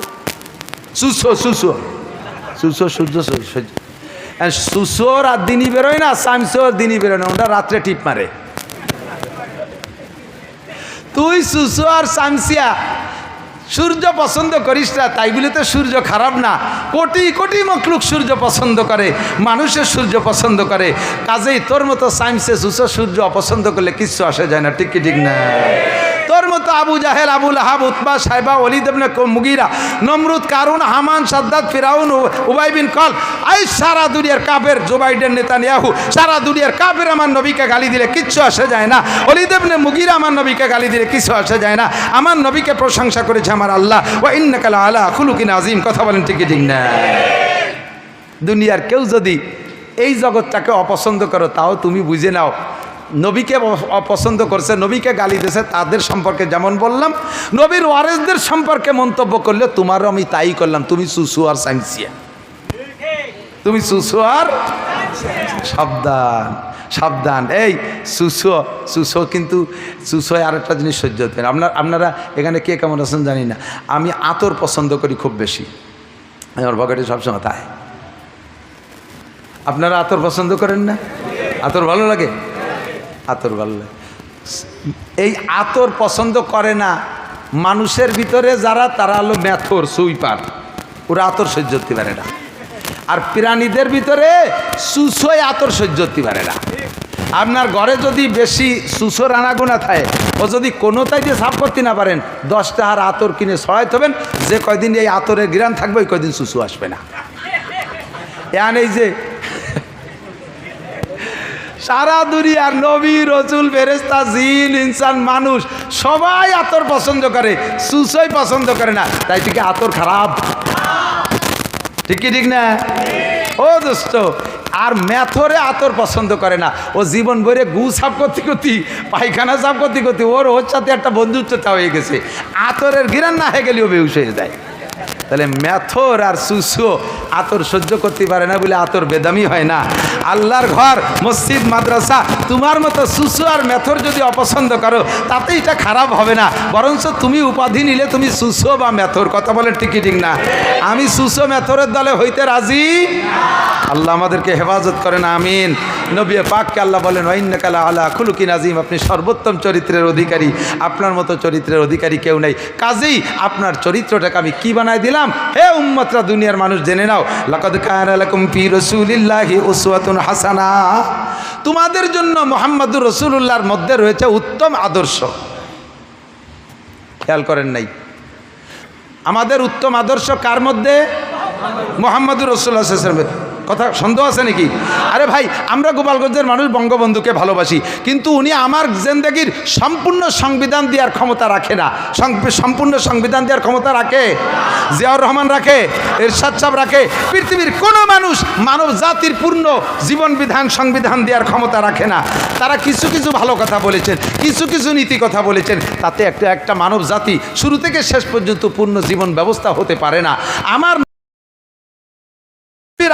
সূর্য সহ্য। সুসোর আর দিনই বেরোয় না, চামচোর দিনই বেরোয় না, ওটা রাত্রে টিপ মারে। তুই সুসো আর চামচিয়া সূর্য পছন্দ করিস না, তাই বলে তো সূর্য খারাপ না। কোটি কোটি মখলুক সূর্য পছন্দ করে, মানুষের সূর্য পছন্দ করে। কাজেই তোর মতো চামচে সুসো সূর্য অপছন্দ করলে কিচ্ছু আসে যায় না, ঠিক কি ঠিক না? তোর মতো আবু জাহেল, আবু লাহাব, উতবা, সাইবা, ওলীদ ইবনে মুগীরা, নমরুদ, কারুন, হামান, সাদ্দাত, ফিরাউন, উবাই বিন খলফ, এই সারা দুনিয়ার কাফের, জো বাইডেন, নেতানিয়াহু, সারা দুনিয়ার কাফের আমার নবীকে গালি দিলে কিচ্ছু আসে যায় না। ওলীদ ইবনে মুগীরা আমার নবীকে গালি দিলে কিছু আসে যায় না। আমার নবীকে প্রশংসা করেছে আমার আল্লাহ, ওয়া ইন্নাকা লা আলা খুলুকিন আযীম। কথা বলেন ঠিক কি ঠিক না? দুনিয়ার কেউ যদি এই জগৎটাকে অপছন্দ করো তাও তুমি বুঝে নাও নবীকে অপছন্দ করছে, নবীকে গালি দিয়েছে, তাদের সম্পর্কে যেমন বললাম, নবীর ওয়ারেসদের সম্পর্কে মন্তব্য করলে তোমারও আমি তাই করলাম। তুমি সুসু আর চামচিয়া, তুমি সুসু আর সাবধান সাবধান। এই সুসো কিন্তু সুসো আর একটা জিনিস সহ্য হতে পারে। আপনারা এখানে কে কেমন আছেন জানি না, আমি আতর পছন্দ করি খুব বেশি, আমার পকেটে সবসময় তাই। আপনারা আতর পছন্দ করেন না? আতর ভালো লাগে? আতর ভালো লাগে। এই আতর পছন্দ করে না মানুষের ভিতরে যারা, তারা হলো মেথর, সুইপার, ওরা আতর সহ্য করতে পারে না। আর প্রাণীদের ভিতরে সুসোয় আতর সহ্য করতে পারে না। আপনার ঘরে যদি বেশি সুসোর আনাগোনা থাকে, ও যদি কোনোটাই দিয়ে সাফ করতে না পারেন, 10 টাকার আতর কিনে ছড়াইতে হবেন, যে কয়দিন এই আতরের ঘ্রাণ থাকবে ওই কয়দিন সুসু আসবে না। এই যে সারা দুনিয়ার নবী, রসুল, ফেরেশতা, জিন, ইনসান, মানুষ সবাই আতর পছন্দ করে, সুসই পছন্দ করে না। তাই থেকে আতর খারাপ, ঠিক কি ঠিক না? ও দোস্ত, আর মেথরে আতর পছন্দ করে না। ও জীবন ভরে গু সাফ করতে করতে, পায়খানা সাফ করতে করতে ওর সাথে একটা বন্ধুত্বতা হয়ে গেছে। আতরের ঘিরান না হয়ে গেলেও বেহুশ হয়ে যায়। তাহলে মেথর আর সুসু আতর সহ্য করতে পারে না বলে আতর বেদামি হয় না। আল্লাহর ঘর, মসজিদ, মাদ্রাসা, তোমার মতো সুসু আর মেথর যদি অপছন্দ করো তাতে এটা খারাপ হবে না, বরঞ্চ তুমি উপাধি নিলে তুমি সুসু বা মেথর। কথা বলেন ঠিক ঠিক না? আমি সুসু মেথরের দলে হইতে রাজি। আল্লাহ আমাদেরকে হেফাজত করেন, আমিন। নবী পাককে আল্লাহ বলেন ওয়াইন্নাকা লাআলা খুলুকিন আযীম, আপনি সর্বোত্তম চরিত্রের অধিকারী, আপনার মতো চরিত্রের অধিকারী কেউ নেই। কাজেই আপনার চরিত্রটাকে আমি কি বানাই দিলাম? হে উম্মতরা, দুনিয়ার মানুষ জেনে নাও, লাকাদ কানা লাকুম ফি রাসূলিল্লাহি উসওয়াতুন হাসানা, তোমাদের জন্য মুহাম্মদুর রাসূলুল্লাহর মধ্যে রয়েছে উত্তম আদর্শ। খেয়াল করেন নাই? আমাদের উত্তম আদর্শ কার মধ্যে? মুহাম্মদুর রাসূলুল্লাহ সাল্লাল্লাহু আলাইহি ওয়াসাল্লাম। কথা সন্দেহ আছে নাকি? আরে ভাই, আমরা গোপালগঞ্জের মানুষ বঙ্গবন্ধুকে ভালোবাসি, কিন্তু উনি আমার জিন্দেগির সম্পূর্ণ সংবিধান দেওয়ার ক্ষমতা রাখে না। সম্পূর্ণ সংবিধান দেওয়ার ক্ষমতা রাখে? জিয়াউর রহমান রাখে? এরশাদ সাহেব রাখে? পৃথিবীর কোনো মানুষ মানব জাতির পূর্ণ জীবন বিধান সংবিধান দেওয়ার ক্ষমতা রাখে না। তারা কিছু কিছু ভালো কথা বলেছেন, কিছু কিছু নীতি কথা বলেছেন, তাতে একটা মানব জাতি শুরু থেকে শেষ পর্যন্ত পূর্ণ জীবন ব্যবস্থা হতে পারে না। আমার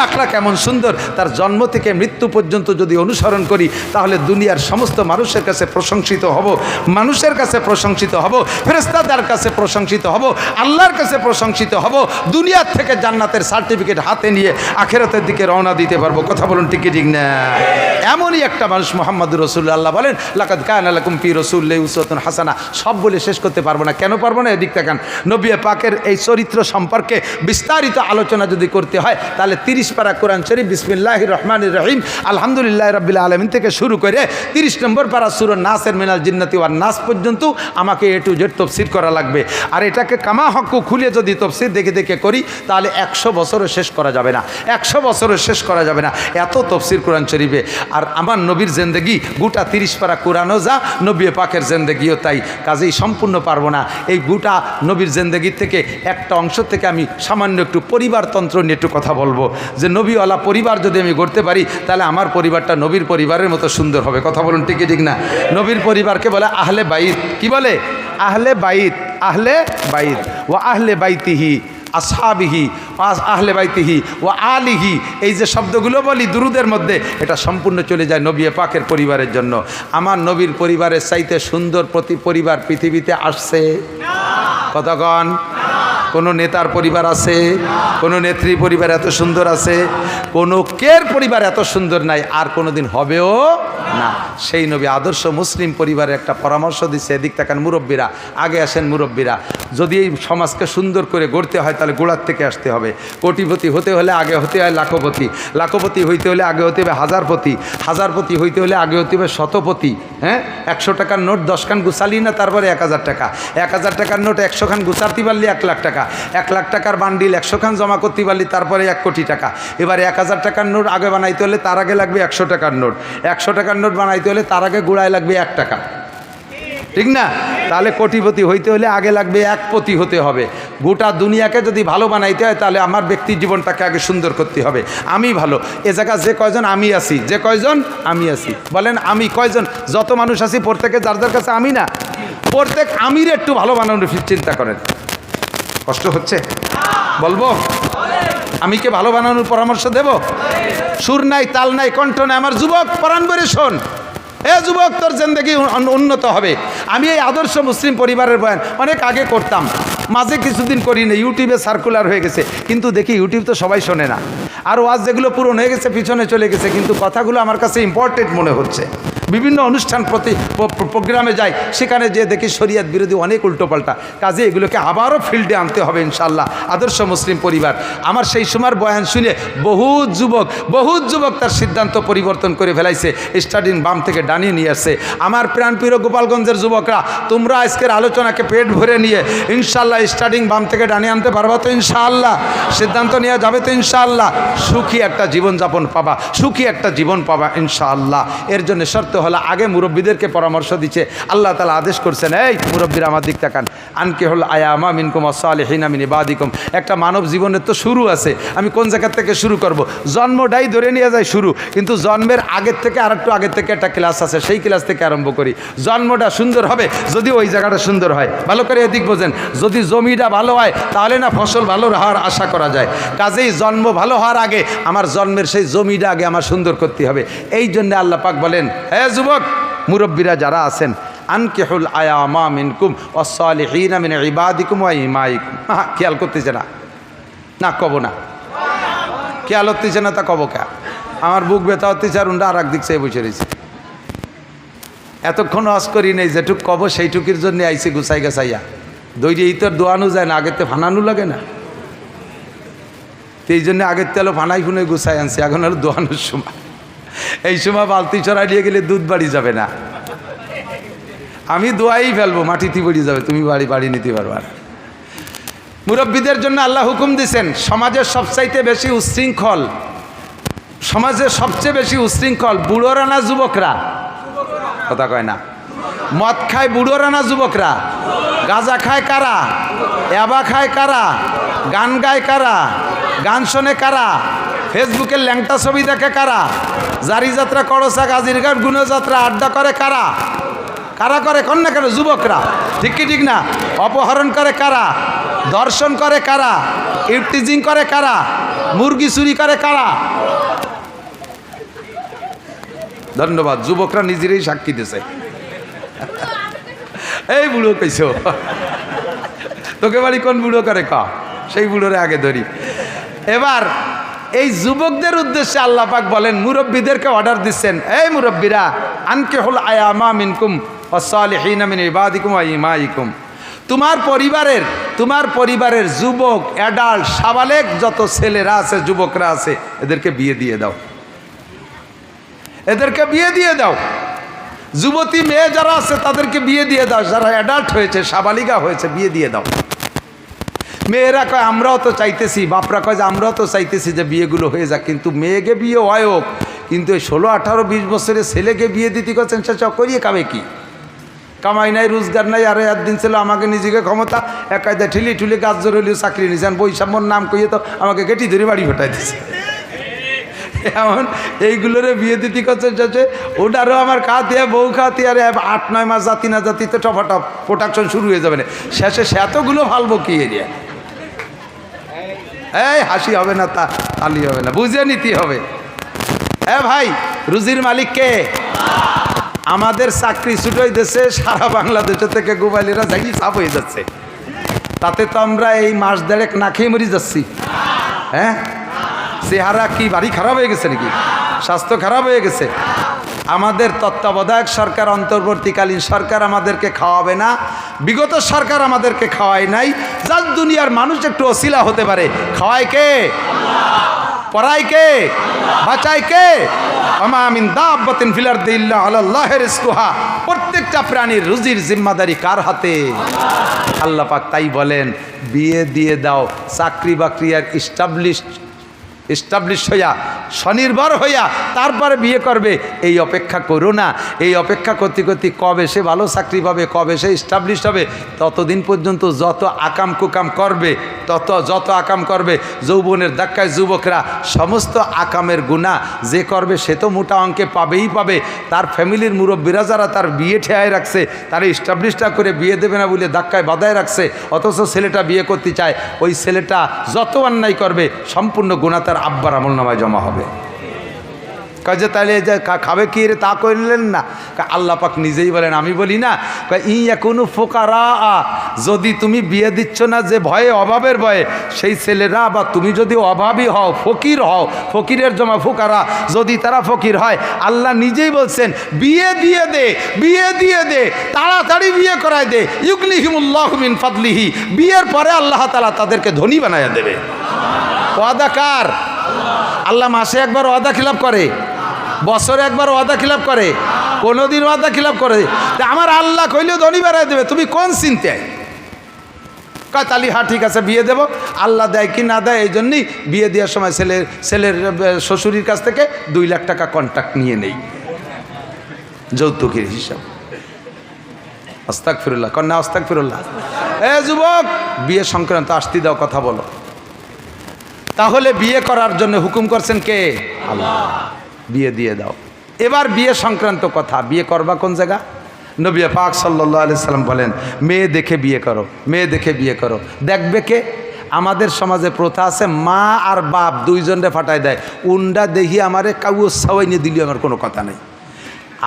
আখলা কেমন সুন্দর, তার জন্ম থেকে মৃত্যু পর্যন্ত যদি অনুসরণ করি তাহলে দুনিয়ার সমস্ত মানুষের কাছে প্রশংসিত হব, মানুষের কাছে প্রশংসিত হব, ফেরেশতাদের কাছে প্রশংসিত হব, আল্লাহর কাছে প্রশংসিত হব, দুনিয়ার থেকে জান্নাতের সার্টিফিকেট হাতে নিয়ে আখিরাতের দিকে রওনা দিতে পারবো। কথা বলুন ঠিক ঠিক না? এমনই একটা মানুষ মুহাম্মদুর রাসূলুল্লাহ। আল্লাহ বলেন লাকাদ কানা লাকুম ফি রাসূলিল্লাহি উসওয়াতুন হাসানা। সব বলে শেষ করতে পারবো না। কেন পারবো না? এদিক তাকান। নবী পাকের এই চরিত্র সম্পর্কে বিস্তারিত আলোচনা যদি করতে হয় তাহলে 30 পারা কোরআন শরীফ বিসমিল্লাহির রহমানির রহিম আলহামদুলিল্লাহি রাব্বিল আলামিন থেকে শুরু করে 30 নম্বর পারা সূরা নাসের মিনাল জিন্নাতি ওয়ান নাস পর্যন্ত আমাকে এ টু জেড তাফসীর করা লাগবে। আর এটাকে কামা হক্কু খুলে যদি তাফসীর দেখে দেখে করি তাহলে 100 বছরও শেষ করা যাবে না, 100 বছরও শেষ করা যাবে না, এত তাফসীর কোরআন শরীফে। আর আমার নবীর জিন্দেগি গোটা 30 পারা কোরআনও যা, নবী পাকের জিন্দেগিও তাই। কাজেই সম্পূর্ণ পারবো না। এই গোটা নবীর জিন্দেগির থেকে একটা অংশ থেকে আমি সামান্য একটু পরিবারতন্ত্র নিয়ে একটু কথা বলবো, যে নবীওয়ালা পরিবার যদি আমি গড়তে পারি তাহলে আমার পরিবারটা নবীর পরিবারের মতো সুন্দর হবে। কথা বলুন ঠিক ঠিক না? নবীর পরিবারকে বলে আহলে বাইত। কি বলে? আহলে বাইত, আহলে বাইত ও আহলে বাইতিহি আসহাবিহি আহলে বাইতিহি ও আলিহি। এই যে শব্দগুলো বলি দুরুদের মধ্যে, এটা সম্পূর্ণ চলে যায় নবী পাকের পরিবারের জন্য। আমার নবীর পরিবারের চাইতে সুন্দর পরিবার পৃথিবীতে আসছে? কতক্ষণ? কোনো নেতার পরিবার আছে? কোনো নেত্রী পরিবার এত সুন্দর আছে? কোনো কের পরিবার এত সুন্দর নাই, আর কোনো দিন হবেও না। সেই নবী আদর্শ মুসলিম পরিবারের একটা পরামর্শ দিচ্ছে। এদিক তাকান মুরব্বীরা, আগে আসেন মুরব্বীরা। যদি এই সমাজকে সুন্দর করে গড়তে হয় তাহলে গোড়ার থেকে আসতে হবে। কোটিপতি হতে হলে আগে হতে হয় লাখপতি, লাখপতি হইতে হলে আগে হতে হবে হাজারপতি, হাজারপতি হইতে হলে আগে হতে হবে শতপতি। হ্যাঁ, 100 টাকার নোট 10 খান গুছালি না, তারপরে 1000 টাকা, 1000 টাকার নোট 100 খান গুছাতে পারলি 1 লাখ টাকা, 1 লাখ টাকার বান্ডিল 100 খান জমা করতে পারলি তারপরে 1 কোটি টাকা। এবারে 1000 টাকার নোট আগে বানাইতে হলে তার আগে লাগবে 100 টাকার নোট, 100 টাকার নোট বানাইতে হলে তার আগে গুড়ায় লাগবে 1 টাকা, ঠিক না? তাহলে কোটিপতি হইতে হলে আগে লাগবে 1 পতি হতে হবে। গোটা দুনিয়াকে যদি ভালো বানাইতে হয় তাহলে আমার ব্যক্তি জীবনটাকে আগে সুন্দর করতে হবে। আমি ভালো, এ জায়গা যে কয়জন আমি আছি, যে কয়জন আমি আছি, বলেন আমি কয়জন? যত মানুষ আছি প্রত্যেকে যার যার কাছে আমি না, প্রত্যেক আমির একটু ভালো বানানোর চিন্তা করেন। কষ্ট হচ্ছে? বলবো আমি কে ভালো বানানোর পরামর্শ দেব? সুর নাই, তাল নাই, কণ্ঠ নাই। আমার যুবক পরাণ করে শোন, এ যুবক, তোর জিন্দেগি উন্নত হবে। আমি এই আদর্শ মুসলিম পরিবারের বয়ান অনেক আগে করতাম, মাঝে কিছুদিন করি না, ইউটিউবে সার্কুলার হয়ে গেছে, কিন্তু দেখি ইউটিউব তো সবাই শোনে না। আর ওয়াজ যেগুলো পুরনো হয়ে গেছে পিছনে চলে গেছে, কিন্তু কথাগুলো আমার কাছে ইম্পর্টেন্ট মনে হচ্ছে। বিভিন্ন অনুষ্ঠান প্রোগ্রামে যাই, সেখানে যে দেখি শরিয়ত বিরোধী অনেক উল্টোপাল্টা কাজে, এগুলোকে আবারও ফিল্ডে আনতে হবে ইনশাআল্লাহ। আদর্শ মুসলিম পরিবার, আমার সেই সময়ের বয়ান শুনে বহুত যুবক তার সিদ্ধান্ত পরিবর্তন করে ফেলাইছে, স্টাডিং বাম থেকে ডানিয়ে নিয়ে আসছে। আমার প্রাণপ্রিয় গোপালগঞ্জের যুবকরা, তোমরা আজকের আলোচনাকে পেট ভরে নিয়ে ইনশাআল্লাহ স্টাডিং বাম থেকে ডানিয়ে আনতে পারবা তো ইনশাআল্লাহ? সিদ্ধান্ত নেওয়া যাবে তো ইনশাআল্লাহ? সুখী একটা জীবনযাপন পাবা, সুখী একটা জীবন পাবা ইনশাআল্লাহ। এর জন্য শর্ত হলো আগে মুরব্বীদেরকে পরামর্শ দিচ্ছে। আল্লাহ তাআলা আদেশ করছেন, এই মুরব্বীরা আমার দিক তাকান, আনকিহুল আয়ামা মিনকুম ওয়াসসালিহিনা মিন ইবাদিকুম। একটা মানব জীবনের তো শুরু আছে, আমি কোন জায়গা থেকে শুরু করব? জন্মটাই ধরে নিয়ে যায় শুরু, কিন্তু জন্মের আগের থেকে আর একটু আগের থেকে একটা ক্লাস আছে, সেই ক্লাস থেকে আরম্ভ করি। জন্মটা সুন্দর হবে যদি ওই জায়গাটা সুন্দর হয়। ভালো করে এদিক বোঝেন, যদি জমিটা ভালো হয় তাহলে না ফসল ভালো হওয়ার আশা করা যায়। কাজেই জন্ম ভালো হওয়ার আগে আমার জন্মের সেই জমিটা আগে আমার সুন্দর করতে হবে। এই জন্য আল্লাহ পাক বলেন, হে যুবক মুরব্বীরা যারা আছেন, আনকিহুল আয়ামা মিনকুম ওয়াসসালিহিনা মিন ইবাদিকুম ওয়া ইমাইকুম। খেয়াল করতেছে না? না কব না, খেয়াল হতেছে না তা কব কে? আমার বুক ব্যথা হতেছে আর উন্ডা আর এক দিক চেয়ে বসে রয়েছে। এতক্ষণ অস করি নেই, যেটুক কব সেইটুকির জন্য আইসি গুছাই গেছাইয়া। দৈরি তো দোয়ানো যায় না, আগের তে ফানানো লাগে না, এই জন্য আগের তেলো ফানাই ফুনে গুছাই আনছি। এখন আর দোয়ানোর সময়, এই সময় বালতি চড়াই দিয়ে গেলে দুধ বাড়ি যাবে না, আমি দোয়াই ফেলবো, মাটিতে পড়ে যাবে, তুমি বাড়ি নিতে পারবা না। মুরব্বীদের জন্য আল্লাহ হুকুম দিয়েছেন, সমাজের সবচাইতে বেশি উচ্ছৃঙ্খল, সমাজের সবচেয়ে বেশি উচ্ছৃঙ্খল বুড়োরা না যুবকরা? কথা কয় না। মদ খায় বুড়োরা না যুবকরা? গাঁজা খায় কারা? ইয়াবা খায় কারা? গান গায় কারা? গান শোনে কারা? ফেসবুকের ল্যাংটা ছবি দেখে কারা? জারি যাত্রা, করসা, গাজিরঘাট, গুণযাত্রা, আড্ডা করে কারা? কারা করে? কন না কেন? যুবকরা। ঠিক কি ঠিক না? অপহরণ করে কারা? দর্শন করে কারা? ইফটিজিং করে কারা? মুরগি চুরি করে কারা? ধন্যবাদ, যুবকরা নিজেরাই সাক্ষী দিছে। এই বুড়ো কইছো, তোকে বাড়ি কোন বুড়ো করে ক, সেই বুড়োরে আগে ধরি। এবার এই যুবকদের উদ্দেশ্যে আল্লাহ পাক বলেন, মুরব্বীদেরকে অর্ডার দিচ্ছেন, এই মুরব্বীরা, আনকিহুল আয়ামা মিনকুম ওয়াসসালিহিনা মিন ইবাদিকুম ওয়া ইমাইকুম। তোমার পরিবারের যুবক, অ্যাডাল্ট, সাবালেক যত ছেলেরা আছে, যুবকরা আছে, এদেরকে বিয়ে দিয়ে দাও, এদেরকে বিয়ে দিয়ে দাও। যুবতী মেয়ে যারা আছে তাদেরকে বিয়ে দিয়ে দাও, যারা অ্যাডাল্ট হয়েছে, সাবালিকা হয়েছে, বিয়ে দিয়ে দাও। মেয়েরা কয় আমরাও তো চাইতেছি, বাপরা কয় যে আমরাও তো চাইতেছি যে বিয়েগুলো হয়ে যাক, কিন্তু মেয়েকে বিয়ে হয় হোক, কিন্তু এই 16, 18, 20 বছরের ছেলেকে বিয়ে দিতে করছেন, সে করিয়ে খাবে কি? কামাই নাই, রোজগার নাই, আরে একদিন ছিল আমাকে নিজেকে ক্ষমতা এক কায়দা ঠেলি ঠুলি গাছ জোর হলেও চাকরি নিয়েছেন, বৈষম্যর নাম কইয়ে তো আমাকে গেটি ধরে বাড়ি ফেটাই দিচ্ছে। এমন এইগুলোরে বিয়ে দিতে করছেন, চাচ্ছে ওটারও আমার খাওয়াতে বউ খাওয়াতে, আরে 8-9 মাস জাতি না জাতিতে টপাটপ প্রোডাকশন শুরু হয়ে যাবে না, শেষে সে এতগুলো ফালবো কি এরিয়া? এই হাসি হবে না, তা তালি হবে না, বুঝে নিতে হবে। ভাই, রুজির মালিক কে? আমাদের চাকরি ছুটোই দেশে, সারা বাংলাদেশ থেকে গোবালিরা যাই চাপ হয়ে যাচ্ছে, তাতে তো আমরা এই মাস দেড়েক না খেয়ে মরি যাচ্ছি। হ্যাঁ, চেহারা কি বাড়ি খারাপ হয়ে গেছে নাকি? স্বাস্থ্য খারাপ হয়ে গেছে? আমাদের তত্ত্বাবধায়ক সরকার, অন্তর্বর্তীকালীন সরকার আমাদেরকে খাওয়াবে না, বিগত সরকার আমাদেরকে খাওয়ায় নাই, যার দুনিয়ার মানুষ একটু অছিলা হতে পারে। খাওয়ায় কে? পড়ায় কে? বাঁচায় কে? ওমা মিন দাব্বাতিন ফিল আরদি ইল্লা আলাল্লাহি রিজকুহা। প্রত্যেকটা প্রাণীর রুজির জিম্মাদারি কার হাতে? আল্লাহ পাক তাই বলেন, বিয়ে দিয়ে দাও। চাকরি বাকরি আর এস্টাবলিশ হইয়া, স্বনির্ভর হইয়া তারপরে বিয়ে করবে, এই অপেক্ষা করো না। এই অপেক্ষা করতে করতে কবে সে ভালো চাকরি পাবে, কবে সে এস্টাবলিশ হবে, ততদিন পর্যন্ত যত আকাম কুকাম করবে, যত আকাম করবে, যৌবনের ধাক্কায় যুবকরা সমস্ত আকামের গুনাহ যে করবে সে তো মোটা অঙ্কে পাবেই পাবে। তার ফ্যামিলির মুরব্বীরা যারা তার বিয়ে ঠেয়ায় রাখছে, তারা এস্টাবলিশটা করে বিয়ে দেবে না বলে ধাক্কায় বাধায় রাখছে, অথচ ছেলেটা বিয়ে করতে চায়, ওই ছেলেটা যত অন্যায় করবে সম্পূর্ণ গুনাহ তার আব্বার আমলনামায় জমা হবে। কাজে তাহলে যে খাবে কি রে, তা করলেন না? আল্লাহ পাক নিজেই বলেন, আমি বলি না, ইয়াকুনু ফুকারা, যদি তুমি বিয়ে দিচ্ছ না যে ভয়ে, অভাবের ভয়ে, সেই ছেলেরা বা তুমি যদি অভাবী হও, ফকির হও, ফকিরের জমা ফুকারা, যদি তারা ফকির হয়, আল্লাহ নিজেই বলছেন বিয়ে দিয়ে দে, বিয়ে দিয়ে দে, তাড়াতাড়ি বিয়ে করায় দে। ইউগনিহিমুল্লাহু মিন ফাদলিহি, বিয়ের পরে আল্লাহ তাআলা তাদেরকে ধনী বানায়া দেবে। ওয়াদা কার? আল্লাহ মাসে একবার ওয়াদা খিলাফ করে? বছরে একবার ওয়াদা খিলাফ করে? কোনোদিন ওয়াদা খিলাফ করে? আমার আল্লাহ কইলেও ধনী বাড়ায় দেবে, তুমি কোন চিন্তায়? কয় তালি হ্যাঁ ঠিক আছে বিয়ে দেব, আল্লাহ দেয় কি না দেয়, এই জন্যই বিয়ে দেওয়ার সময় ছেলের শ্বশুরির কাছ থেকে 2 লাখ টাকা কন্ট্রাক্ট নিয়ে নেই। যৌতুকের হিসাব। আস্তাগফিরুল্লাহ, কন্যা আস্তাগফিরুল্লাহ। এ যুবক, বিয়ে সংক্রান্ত আসতি দাও, কথা বলো। তাহলে বিয়ে করার জন্য হুকুম করছেন কে? আল্লাহ। বিয়ে দিয়ে দাও। এবার বিয়ে সংক্রান্ত কথা, বিয়ে করবা কোন জায়গা? নবী পাক সাল্লাল্লাহু আলাইহি সাল্লাম বলেন, মেয়ে দেখে বিয়ে করো, মেয়ে দেখে বিয়ে করো। দেখবে কে? আমাদের সমাজে প্রথা আছে, মা আর বাপ দুইজনরে ফাটাই দেয়। উন্ডা দেখি আমারে কাউ সাওয়াইনে দিলিও আমার কোনো কথা নেই।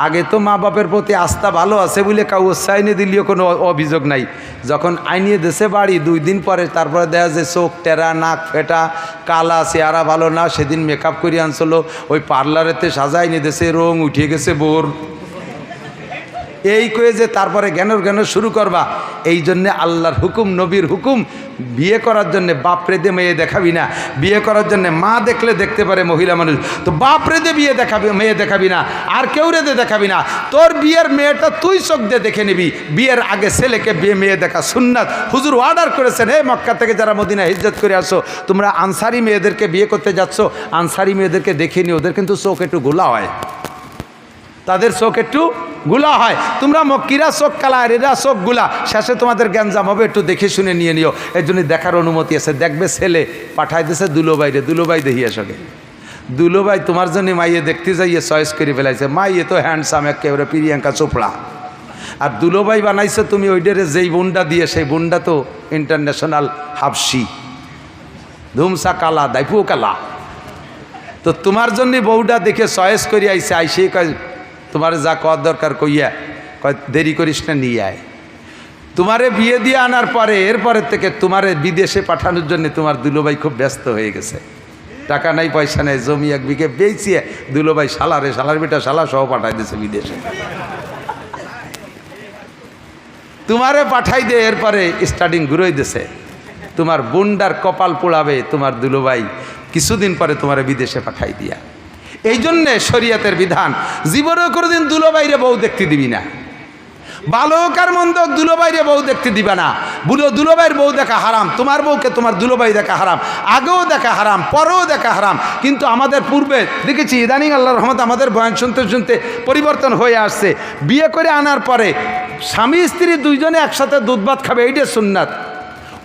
আগে তো মা বাপের প্রতি আস্থা ভালো আছে বলে কাউ সাইনে দিলিও কোনো অভিযোগ নাই। যখন আইনিয়ে দেশে বাড়ি 2 দিন পরে তারপরে দেখা যায় চোখ টেরা, নাক ফেটা, কালা, চেহারা ভালো না। সেদিন মেকআপ করে আনছিল, ওই পার্লারেতে সাজাই নিয়ে দেশে রং উঠে গেছে বোর। এই কয়ে যে তারপরে জ্ঞানের শুরু করবা। এই জন্যে আল্লাহর হুকুম, নবীর হুকুম, বিয়ে করার জন্যে বাপরে দে মেয়ে দেখাবি না। বিয়ে করার জন্যে মা দেখলে দেখতে পারে মহিলা মানুষ, তো বাপরে দে বিয়ে দেখাবি, মেয়ে দেখাবি না, আর কেউ রেদে দেখাবি না। তোর বিয়ের মেয়েটা তুই চোখ দিয়ে দেখে নিবি। বিয়ের আগে ছেলেকে বিয়ে মেয়ে দেখা সুন্নাত। হুজুর অর্ডার করেছেন, হে মক্কা থেকে যারা মদিনা হিজরত করে আসো, তোমরা আনসারি মেয়েদেরকে বিয়ে করতে যাচ্ছ, আনসারি মেয়েদেরকে দেখে নিও, ওদের কিন্তু চোখ একটু গোলা হয়, তাদের চোখ একটু গুলা হয়। তোমরা মক্কিরা চোখ কালা, আর এরা চোখ গুলা, শেষে তোমাদের জ্ঞানজাম হবে। একটু দেখে শুনে নিয়ে নিও। এর জন্য দেখার অনুমতি আছে। দেখবে ছেলে পাঠাই দিয়েছে দুলোবাইরে, দুলোবাই দেখিয়ে সঙ্গে। দুলোবাই তোমার জন্য মাইয়ে দেখতে যাইয়ে চয়েস করে ফেলাইছে। মাইয়ে তো হ্যান্ডসাম, একেবারে প্রিয়াঙ্কা চোপড়া। আর দুলোবাই বানাইছে তুমি ওইটারে যেই বুন্ডা দিয়ে, সেই বুন্ডা তো ইন্টারন্যাশনাল হাফসি, ধুমসা কালা, দাইপু কালা। তো তোমার জন্য বউটা দেখে চয়েস করে আইসে। আইসে কয় তোমার যা কর দরকার কইয়া, কয় দেরি করিস না, নিয়ে আয়। তোমারে বিয়ে দিয়ে আনার পরে এরপরের থেকে তোমারে বিদেশে পাঠানোর জন্য তোমার দুলোভাই খুব ব্যস্ত হয়ে গেছে। টাকা নাই, পয়সা নেই, জমি 1 বিঘে বেচিয়ে দুলোভাই শালারে, শালার বেটা শালা সহ পাঠাই দিয়েছে বিদেশে। তোমারে পাঠাই দিয়ে এরপরে স্টার্টিং ঘুরোই দিছে। তোমার বুন্ডার কপাল পোড়াবে তোমার দুলোভাই কিছুদিন পরে তোমারে বিদেশে পাঠাই দিয়া। এই জন্যে শরীয়তের বিধান, জীবনেও কোনোদিন দুলোবাইরে বউ দেখতে দিবি না। ভালো হোক আর মন্দ হোক, দুলোবাইরে বউ দেখতে দিবে না। দুলোবাইয়ের বউ দেখা হারাম, তোমার বউকে তোমার দুলোবাই দেখা হারাম, আগেও দেখা হারাম, পরেও দেখা হারাম। কিন্তু আমাদের পূর্বে দেখেছি, ইদানিং আল্লাহর রহমত আমাদের বয়ান শুনতে শুনতে পরিবর্তন হয়ে আসছে। বিয়ে করে আনার পরে স্বামী স্ত্রী দুইজনে একসাথে দুধ ভাত খাবে, এইটা সুন্নাত।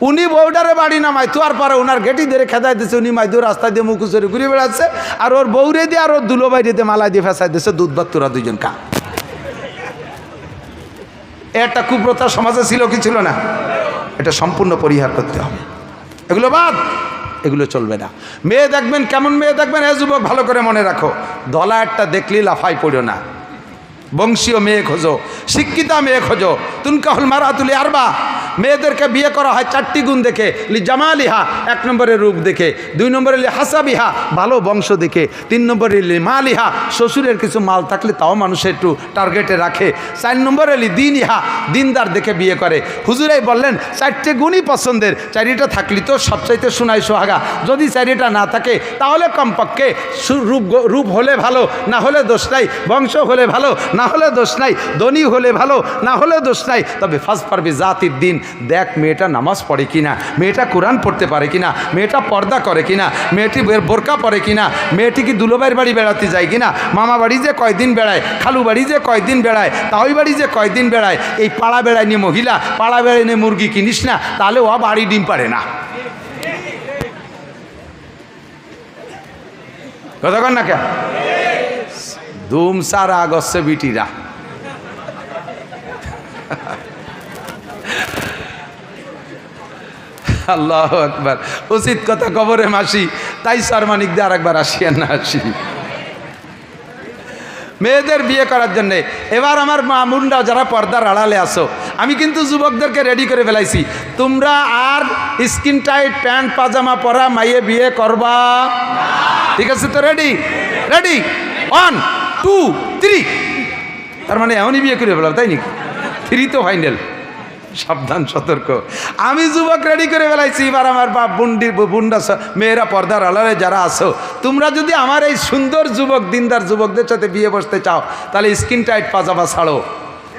উনি বউডারে বাড়ি নামায় তোয়ার পরে ওনার গেটি ধরে খেদাই দিচ্ছে, উনি মাইদুর রাস্তা দিয়ে মুখুচরে ঘুরে বেড়াচ্ছে, আর ওর বউরে দিয়ে আর ওর দুলোবাইরে দিয়ে মালা দিয়ে ফেঁসাই দিচ্ছে, দুধ ভাত তোরা দুইজন খা। একটা কুপ্রথা সমাজে ছিল কি ছিল না? এটা সম্পূর্ণ পরিহার করতে হবে। এগুলো বাদ, এগুলো চলবে না। মেয়ে দেখবেন, কেমন মেয়ে দেখবেন? এ যুবক ভালো করে মনে রাখো, দলা একটা দেখলি লাফাই পড়ো না। বংশীয় মেয়ে খোঁজো, শিক্ষিতা মেয়ে খোঁজো। তুনকাহুল মারাতুল আরবা, মেয়েদেরকে বিয়ে করা হয় 4টি গুণ দেখে। লি জামালিহা, 1 নম্বরে রূপ দেখে। 2 নম্বরে লি হাসাবিহা, ভালো বংশ দেখে। 3 নম্বরে লি মালিহা, শ্বশুরের কিছু মাল থাকলে তাও মানুষ একটু টার্গেটে রাখে। 4 নম্বরে লি দিনইহা, দিনদার দেখে বিয়ে করে। হুজুরাই বললেন 4টে গুণই পছন্দের, 4টা থাকলে তো সবচাইতে সোনাই সোহাগা। যদি 4টা না থাকে তাহলে কমপক্ষে রূপ হলে ভালো, না হলে দোষ নাই। বংশ হলে ভালো, না হলে দোষ নাই। ধনী হলে ভালো, না হলে দোষ নাই। তবে ফাজ পারবি জাতির দিন, দেখ মেয়েটা নামাজ পড়ে কিনা, মেয়েটা কোরআন পড়তে পারে কিনা, মেয়েটা পর্দা করে কিনা, মেয়েটি বোরকা পরে কিনা, মেয়েটি কি দুলোবাইয়ের বাড়ি বেড়াতে যায় কিনা, মামা বাড়ি যে কয়দিন বেড়ায়, খালু বাড়ি যে কয়দিন বেড়ায়, তাওই বাড়ি যে কয়দিন বেড়ায়। এই পাড়া বেড়ায় নিয়ে মহিলা, পাড়া বেড়ায় নিয়ে মুরগি কিনিস না, তাহলে ও বাড়ি ডিম পারে না। কতক্ষণ না কে ধুম সারা গচ্ছে বিটিরা। আল্লাহু আকবার। উচিত কথা কবরে মাসি, তাই সারমানিক দিয়ে আরেকবার আসিয়া না আসি। মেয়েদের বিয়ে করার জন্যে এবার আমার মা মুন্ডা যারা পর্দার আড়ালে আসো, আমি কিন্তু যুবকদেরকে রেডি করে ফেলাইছি। তোমরা আর স্কিন টাইট প্যান্ট পাজামা পরা মাইয়ে বিয়ে করবা, ঠিক আছে তো? Ready ready 1 2 3। তার মানে এমনই বিয়ে করে ফেলাম, তাই নাকি? 3 তো ফাইনাল। সাবধান, সতর্ক। আমি যুবক রেডি করে ফেলাইছি। এবার আমার বাপ বুন্ডা মেয়েরা পর্দার আড়ালে যারা আছো, তোমরা যদি আমার এই সুন্দর যুবক দিনদার যুবকদের সাথে বিয়ে বসতে চাও, তাহলে স্কিন টাইট পাজামা ছাড়ো,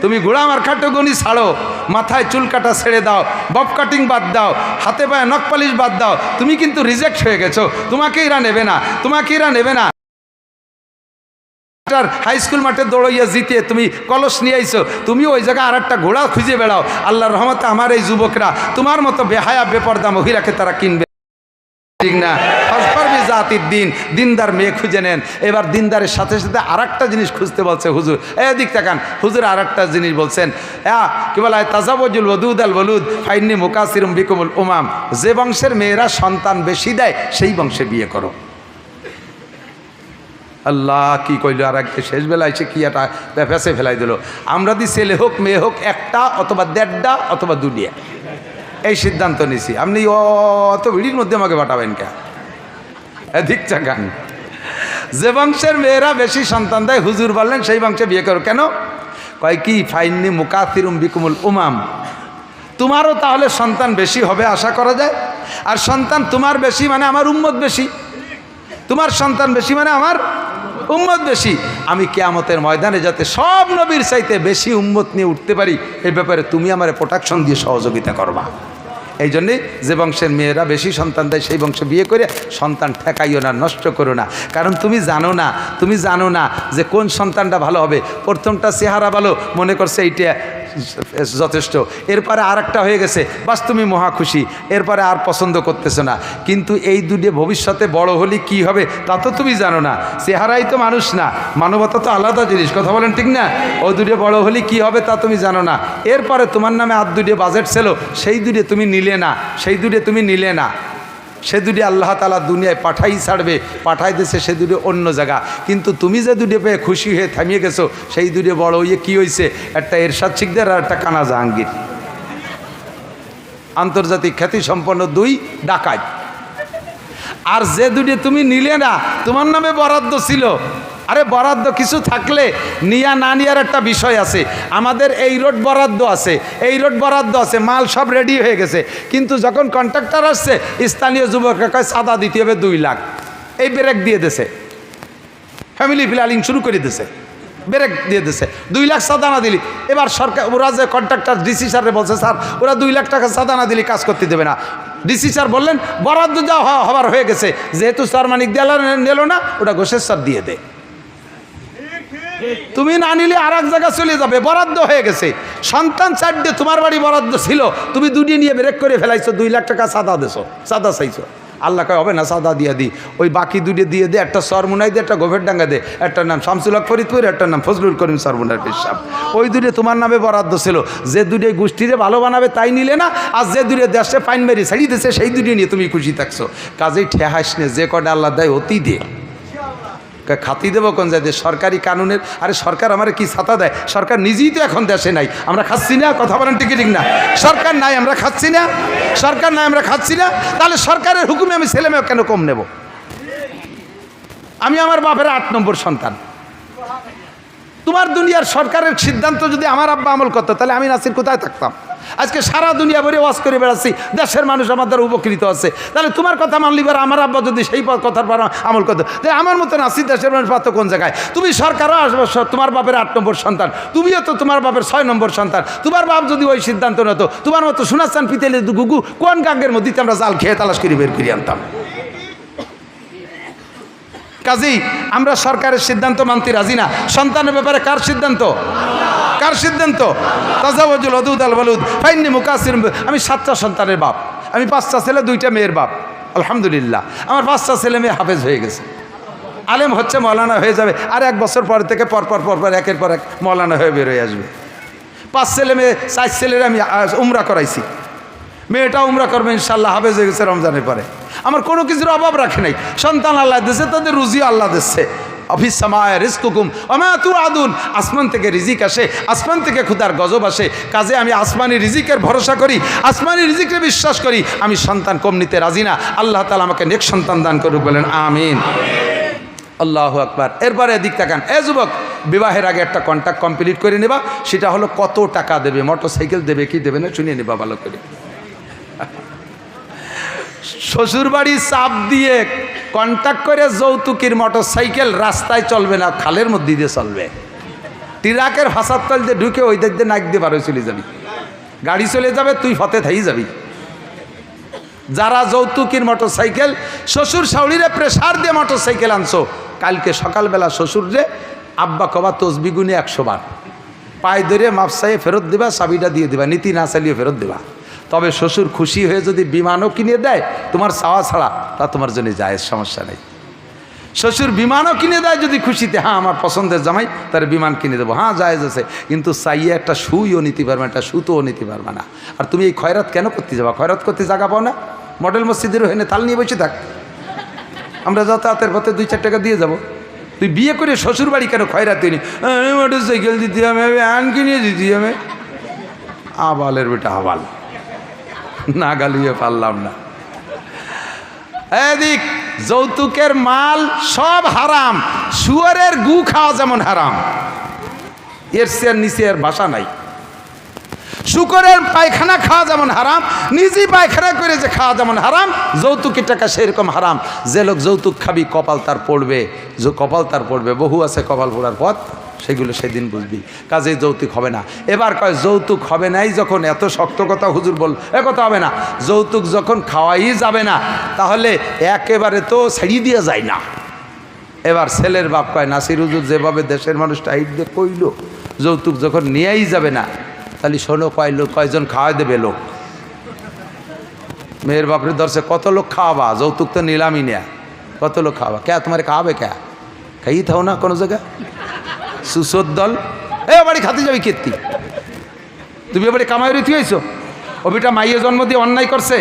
তুমি ঘোড়া আমার খাটোগনি ছাড়ো, মাথায় চুল কাটা ছেড়ে দাও, বব কাটিং বাদ দাও, হাতে পায়ে নখ পালিশ বাদ দাও। তুমি কিন্তু রিজেক্ট হয়ে গেছো, তোমাকে এরা নেবে না, তোমাকে এরা নেবে না। হাই স্কুল মাঠে দৌড়াইয়া জিতে তুমি কলস নিয়ে আইছো, তুমি ওই জায়গায় আর একটা ঘোড়া খুঁজে বেড়াও। আল্লাহর রহমতে আমার এই যুবকরা তোমার মতো বেহায়া বেপর্দা মহিলাকে তারা কিনবে, ঠিক না? জাতির দিন, দিনদার মেয়ে খুঁজে নেন। এবার দিনদারের সাথে সাথে আর একটা জিনিস খুঁজতে বলছে হুজুর। এদিক তাকান, হুজুর আর একটা জিনিস বলছেন, কি বলা হয়, তাজাবজুল ওদুদ আল বলুদ ফাইন্নি মুকাসিরুম বিকুমুল উমাম। যে বংশের মেয়েরা সন্তান বেশি দেয় সেই বংশে বিয়ে করো। আল্লাহ কি কইল, আর একটা শেষ বেলায় সে কি একটা ফেসে ফেলাই দিল। আমরা দি ছেলে হোক মেয়ে হোক একটা অথবা দেড়টা অথবা দুনিয়া, এই সিদ্ধান্ত নিছি। আপনি অত ভিড়ির মধ্যে আমাকে পাঠাবেন কে? এদিক চাকান, যে বংশের মেয়েরা বেশি সন্তান দেয় হুজুর বললেন সেই বংশে বিয়ে করো। কেন? কয় কি ফাইন্নি মুকাসিরুম বিকুমুল উমাম, তোমারও তাহলে সন্তান বেশি হবে আশা করা যায়। আর সন্তান তোমার বেশি মানে আমার উম্মত বেশি, তোমার সন্তান বেশি মানে আমার উম্মত বেশি। আমি কিয়ামতের ময়দানে যাতে সব নবীর চাইতে বেশি উম্মত নিয়ে উঠতে পারি, এই ব্যাপারে তুমি আমার প্রোটেকশন দিয়ে সহযোগিতা করবা। এই জন্যে যে বংশের মেয়েরা বেশি সন্তান দেয় সেই বংশে বিয়ে করে সন্তান ঠেকাইও না, নষ্ট করো না। কারণ তুমি জানো না যে কোন সন্তানটা ভালো হবে। প্রথমটা চেহারা ভালো মনে করছে এইটা যথেষ্ট, এরপরে আর একটা হয়ে গেছে, বাস তুমি মহা খুশি, এরপরে আর পছন্দ করতেছো না। কিন্তু এই দুটো ভবিষ্যতে বড় হলে কি হবে তা তো তুমি জানো না। চেহারাই তো মানুষ না, মানবতা তো আলাদা জিনিস, কথা বলেন ঠিক না? ও দুটো বড় হলে কি হবে তা তুমি জানো না। এরপরে তোমার নামে আর দুটো বাজেট ছিল, সেই দুটো তুমি নিলে না, সে দুটি আল্লাহ তাআলা দুনিয়ায় পাঠাই দিয়েছে সে দুটি অন্য জায়গা। কিন্তু তুমি যে দুটি পেয়ে খুশি হয়ে থামিয়ে গেছো, সেই দুটি বড় হয়ে কি হয়েছে, একটা এরশাদ শিকদার আর একটা কানা জাহাঙ্গীর, আন্তর্জাতিক খ্যাতি সম্পন্ন দুই ডাকাত। আর যে দুটি তুমি নিলে না, তোমার নামে বরাদ্দ ছিল। আরে বরাদ্দ কিছু থাকলে নিয়া না নিয়ার একটা বিষয় আছে। আমাদের এই রোড বরাদ্দ আছে, মাল সব রেডি হয়ে গেছে, কিন্তু যখন কন্ট্রাক্টর আসছে স্থানীয় যুবকরা কয় চাঁদা দিতে হবে 2 লাখ। এই ব্রেক দিয়ে দিয়েছে, ফ্যামিলি প্ল্যানিং শুরু করে দিয়েছে, ব্রেক দিয়ে দিয়েছে। 2 লাখ চাঁদা না দিলি, এবার সরকার ওরা যে কন্ট্রাক্টর ডিসি স্যারে বলছে, স্যার ওরা 2 লাখ টাকা চাঁদা না দিলে কাজ করতে দেবে না। ডিসি স্যার বললেন বরাদ্দ যা হবার হয়ে গেছে, যেহেতু স্যার মানিক দেওয়া নিল না, ওটা ঘোষের স্যার দিয়ে দে। তুমি না নিলে আর এক জায়গা চলে যাবে, বরাদ্দ হয়ে গেছে। সন্তান 4টে তোমার বাড়ি বরাদ্দ ছিল, তুমি 2টি নিয়ে ব্রেক করে ফেলাইছো, 2 লাখ টাকা চাঁদা চাইছো। আল্লাহ কয় হবে না, চাঁদা দিয়ে দিই, ওই বাকি 2টি দিয়ে দে, একটা সরমুনাই দে, একটা গোভেরডাঙ্গা দে, একটার নাম শামসুল হক ফরিদপুর, একটার নাম ফজলুল করিম সরমুনার পেশাব। ওই 2টি তোমার নামে বরাদ্দ ছিল। যে 2টি গোষ্ঠীরে ভালো বানাবে তাই নিলে না, আর যে 2টি দেশে পাইন মেরি ছাড়িয়ে দিয়েছে সেই 2টি নিয়ে তুমি খুশি থাকছো। কাজেই ঠেহাস নে, যে কটা আল্লাহ দেয় অতি দে। খাতি দেবো কোন যায়? সরকারি কানুনের, আরে সরকার আমার কি ছাতা দেয়? সরকার নিজেই তো এখন দেশে নাই, আমরা খাচ্ছি না, কথা বলেন ঠিক না? সরকার নাই আমরা খাচ্ছি না, তাহলে সরকারের হুকুমে আমি ছেলে মেয়ে কেন কম নেব? আমি আমার বাপের 8 নম্বর সন্তান। তোমার দুনিয়ার সরকারের সিদ্ধান্ত যদি আমার আব্বা আমল করতো, তাহলে আমি নাসির কোথায় থাকতাম? আজকে সারা দুনিয়া ভরে ওয়াজ করে বেড়াচ্ছি, দেশের মানুষ আমার দ্বারা উপকৃত আছে। তাহলে তোমার কথা মানলি বার আমার আব্বা যদি সেই কথার পর আমল করতো, তাহলে আমার মতো নাসির দেশের মানুষ পাতো কোন জায়গায়? তুমি সরকারও আসবো, তোমার বাপের 8 নম্বর সন্তান, তুমিও তো তোমার বাপের 6 নম্বর সন্তান। তোমার বাপ যদি ওই সিদ্ধান্ত নিত, তোমার মতো সোনাচান পিতেলে গুগু কোন গাঙ্গের মধ্যে আমরা জাল খেয়ে তালাশ করে বের করে আনতাম। কাজেই আমরা সরকারের সিদ্ধান্ত মানতে রাজি না। সন্তানের ব্যাপারে কার সিদ্ধান্ত? তাজাওয়াজুল ওদুদ আল বলুদ ফাইন্নি মুকাসিরুম। আমি 7টা সন্তানের বাপ, আমি 5টা ছেলে 2টা মেয়ের বাপ। আলহামদুলিল্লাহ আমার 5টা ছেলে মেয়ে হাফেজ হয়ে গেছে, আলেম হচ্ছে, মৌলানা হয়ে যাবে। আর 1 বছর পর থেকে পরপর একের পর এক মৌলানা হয়ে বের হয়ে আসবে। 5 ছেলে মেয়ে, 4 ছেলের আমি উমরা করাইছি, মেয়েটা উমরা করবে ইনশাল্লাহ, হাফেজ হয়ে গেছে রমজানের পরে। আমার কোনো কিছুর অভাব রাখে নাই, সন্তান আল্লাহ দিচ্ছে, তাদের রুজিও আল্লাহ দিচ্ছে। আসমান থেকে রিজিক আসে, আসমান থেকে খুদার গজব আসে। কাজে আমি আসমানি রিজিকের ভরসা করি, আসমানি রিজিকে বিশ্বাস করি। আমি সন্তান কম নিতে রাজি না। আল্লাহ তাআলা আমাকে নেক সন্তান দান করুক, বলেন আমিন। আল্লাহু আকবার। এরপরে এদিক তাকান, যুবক, বিবাহের আগে একটা কন্ট্রাক্ট কমপ্লিট করে নেবা, সেটা হলো কত টাকা দেবে, মোটরসাইকেল দেবে কি দেবে না শুনিয়ে নেবা ভালো করে। শ্বশুরবাড়ি চাপ দিয়ে কন্ট্যাক্ট করে যৌতুকের মোটরসাইকেল রাস্তায় চলবে না, খালের মধ্যে দিয়ে চলবে। ট্রাকের ফাঁসার তল দিয়ে ঢুকে ওই দিক দিয়ে নাক দিয়ে বারো চলে যাবি, গাড়ি চলে যাবে, তুই ফতে থাই যাবি। যারা যৌতুকের মোটরসাইকেল, শ্বশুর শাশুড়িরে প্রেসার দিয়ে মোটরসাইকেল আনছো, কালকে সকালবেলা শ্বশুররে আব্বা কবা তসবি গুনে 100 বার, পায়ে ধরে মাপসাইয়ে ফেরত দেবা, চাবিটা দিয়ে দেবা, নীতি না চালিয়ে ফেরত দেবা। তবে শ্বশুর খুশি হয়ে যদি বিমানও কিনে দেয় তোমার চাওয়া ছাড়া, তা তোমার জন্য জায়েজ, সমস্যা নেই। শ্বশুর বিমানও কিনে দেয় যদি খুশিতে, হ্যাঁ আমার পছন্দের জামাই, তার বিমান কিনে দেবো, হ্যাঁ জায়েজ আছে, কিন্তু চাইয়ে একটা সুইও নিতে পারবে না, একটা সুতোও নিতে পারবে না। আর তুমি এই খয়রাত কেন করতে যাবা? খয়রাত করতে জায়গা পাও না? মডেল মসজিদের ওখানে থাল নিয়ে বসে থাক, আমরা যাতায়াতের পথে 2-4 টাকা দিয়ে যাব। তুই বিয়ে করে শ্বশুর বাড়ি কেন খয়রাত হয়নি? মোটর সাইকেল দিতে হবে, আন কিনে দিতে হবে। আবালের বেটা আবাল, না গালিয়ে পারলাম না। এদিক যৌতুকের মাল সব হারাম, শুয়োরের গু খাওয়া যেমন হারাম, এর চেয়ে নিচে এর ভাষা নাই। শুকরের পায়খানা খাওয়া যেমন হারাম, নিজে পায়খানা করে যে খাওয়া যেমন হারাম, যৌতুকের টাকা সেরকম হারাম। যে লোক যৌতুক খাবি কপাল তার পড়বে, যে কপাল তার পড়বে, বহু আছে কপাল পড়ার পথ, সেগুলো সেদিন বুঝবি। কাজেই যৌতুক হবে না। এবার কয় যৌতুক হবে নাই যখন, এত শক্ত কথা হুজুর বল, এ কথা হবে না। যৌতুক যখন খাওয়াই যাবে না, তাহলে একেবারে তো ছাড়িয়ে দিয়ে যায় না। এবার ছেলের বাপ কয়, নাসির হুজুর যেভাবে দেশের মানুষটা হাইট দিয়ে কইল, যৌতুক যখন নিয়েই যাবে না, তাহলে শোনো কয়জন খাওয়াই দেবে লোক? মেয়ের বাপরে ধরছে, কত লোক খাওয়াবা? যৌতুক তো নিলামই নেয়া, কত লোক খাওয়াবা? কে তোমার খাওয়াবে? কে খাইয়ে থাও না কোনো জায়গায়? সুসোর দল, এ বাড়ি খাতে যাবি কীর্তি, তুমি এবারে কামাই রীতি হয়েছো? ওবিটা মাইয়ে জন্ম দিয়ে অন্যায় করছে,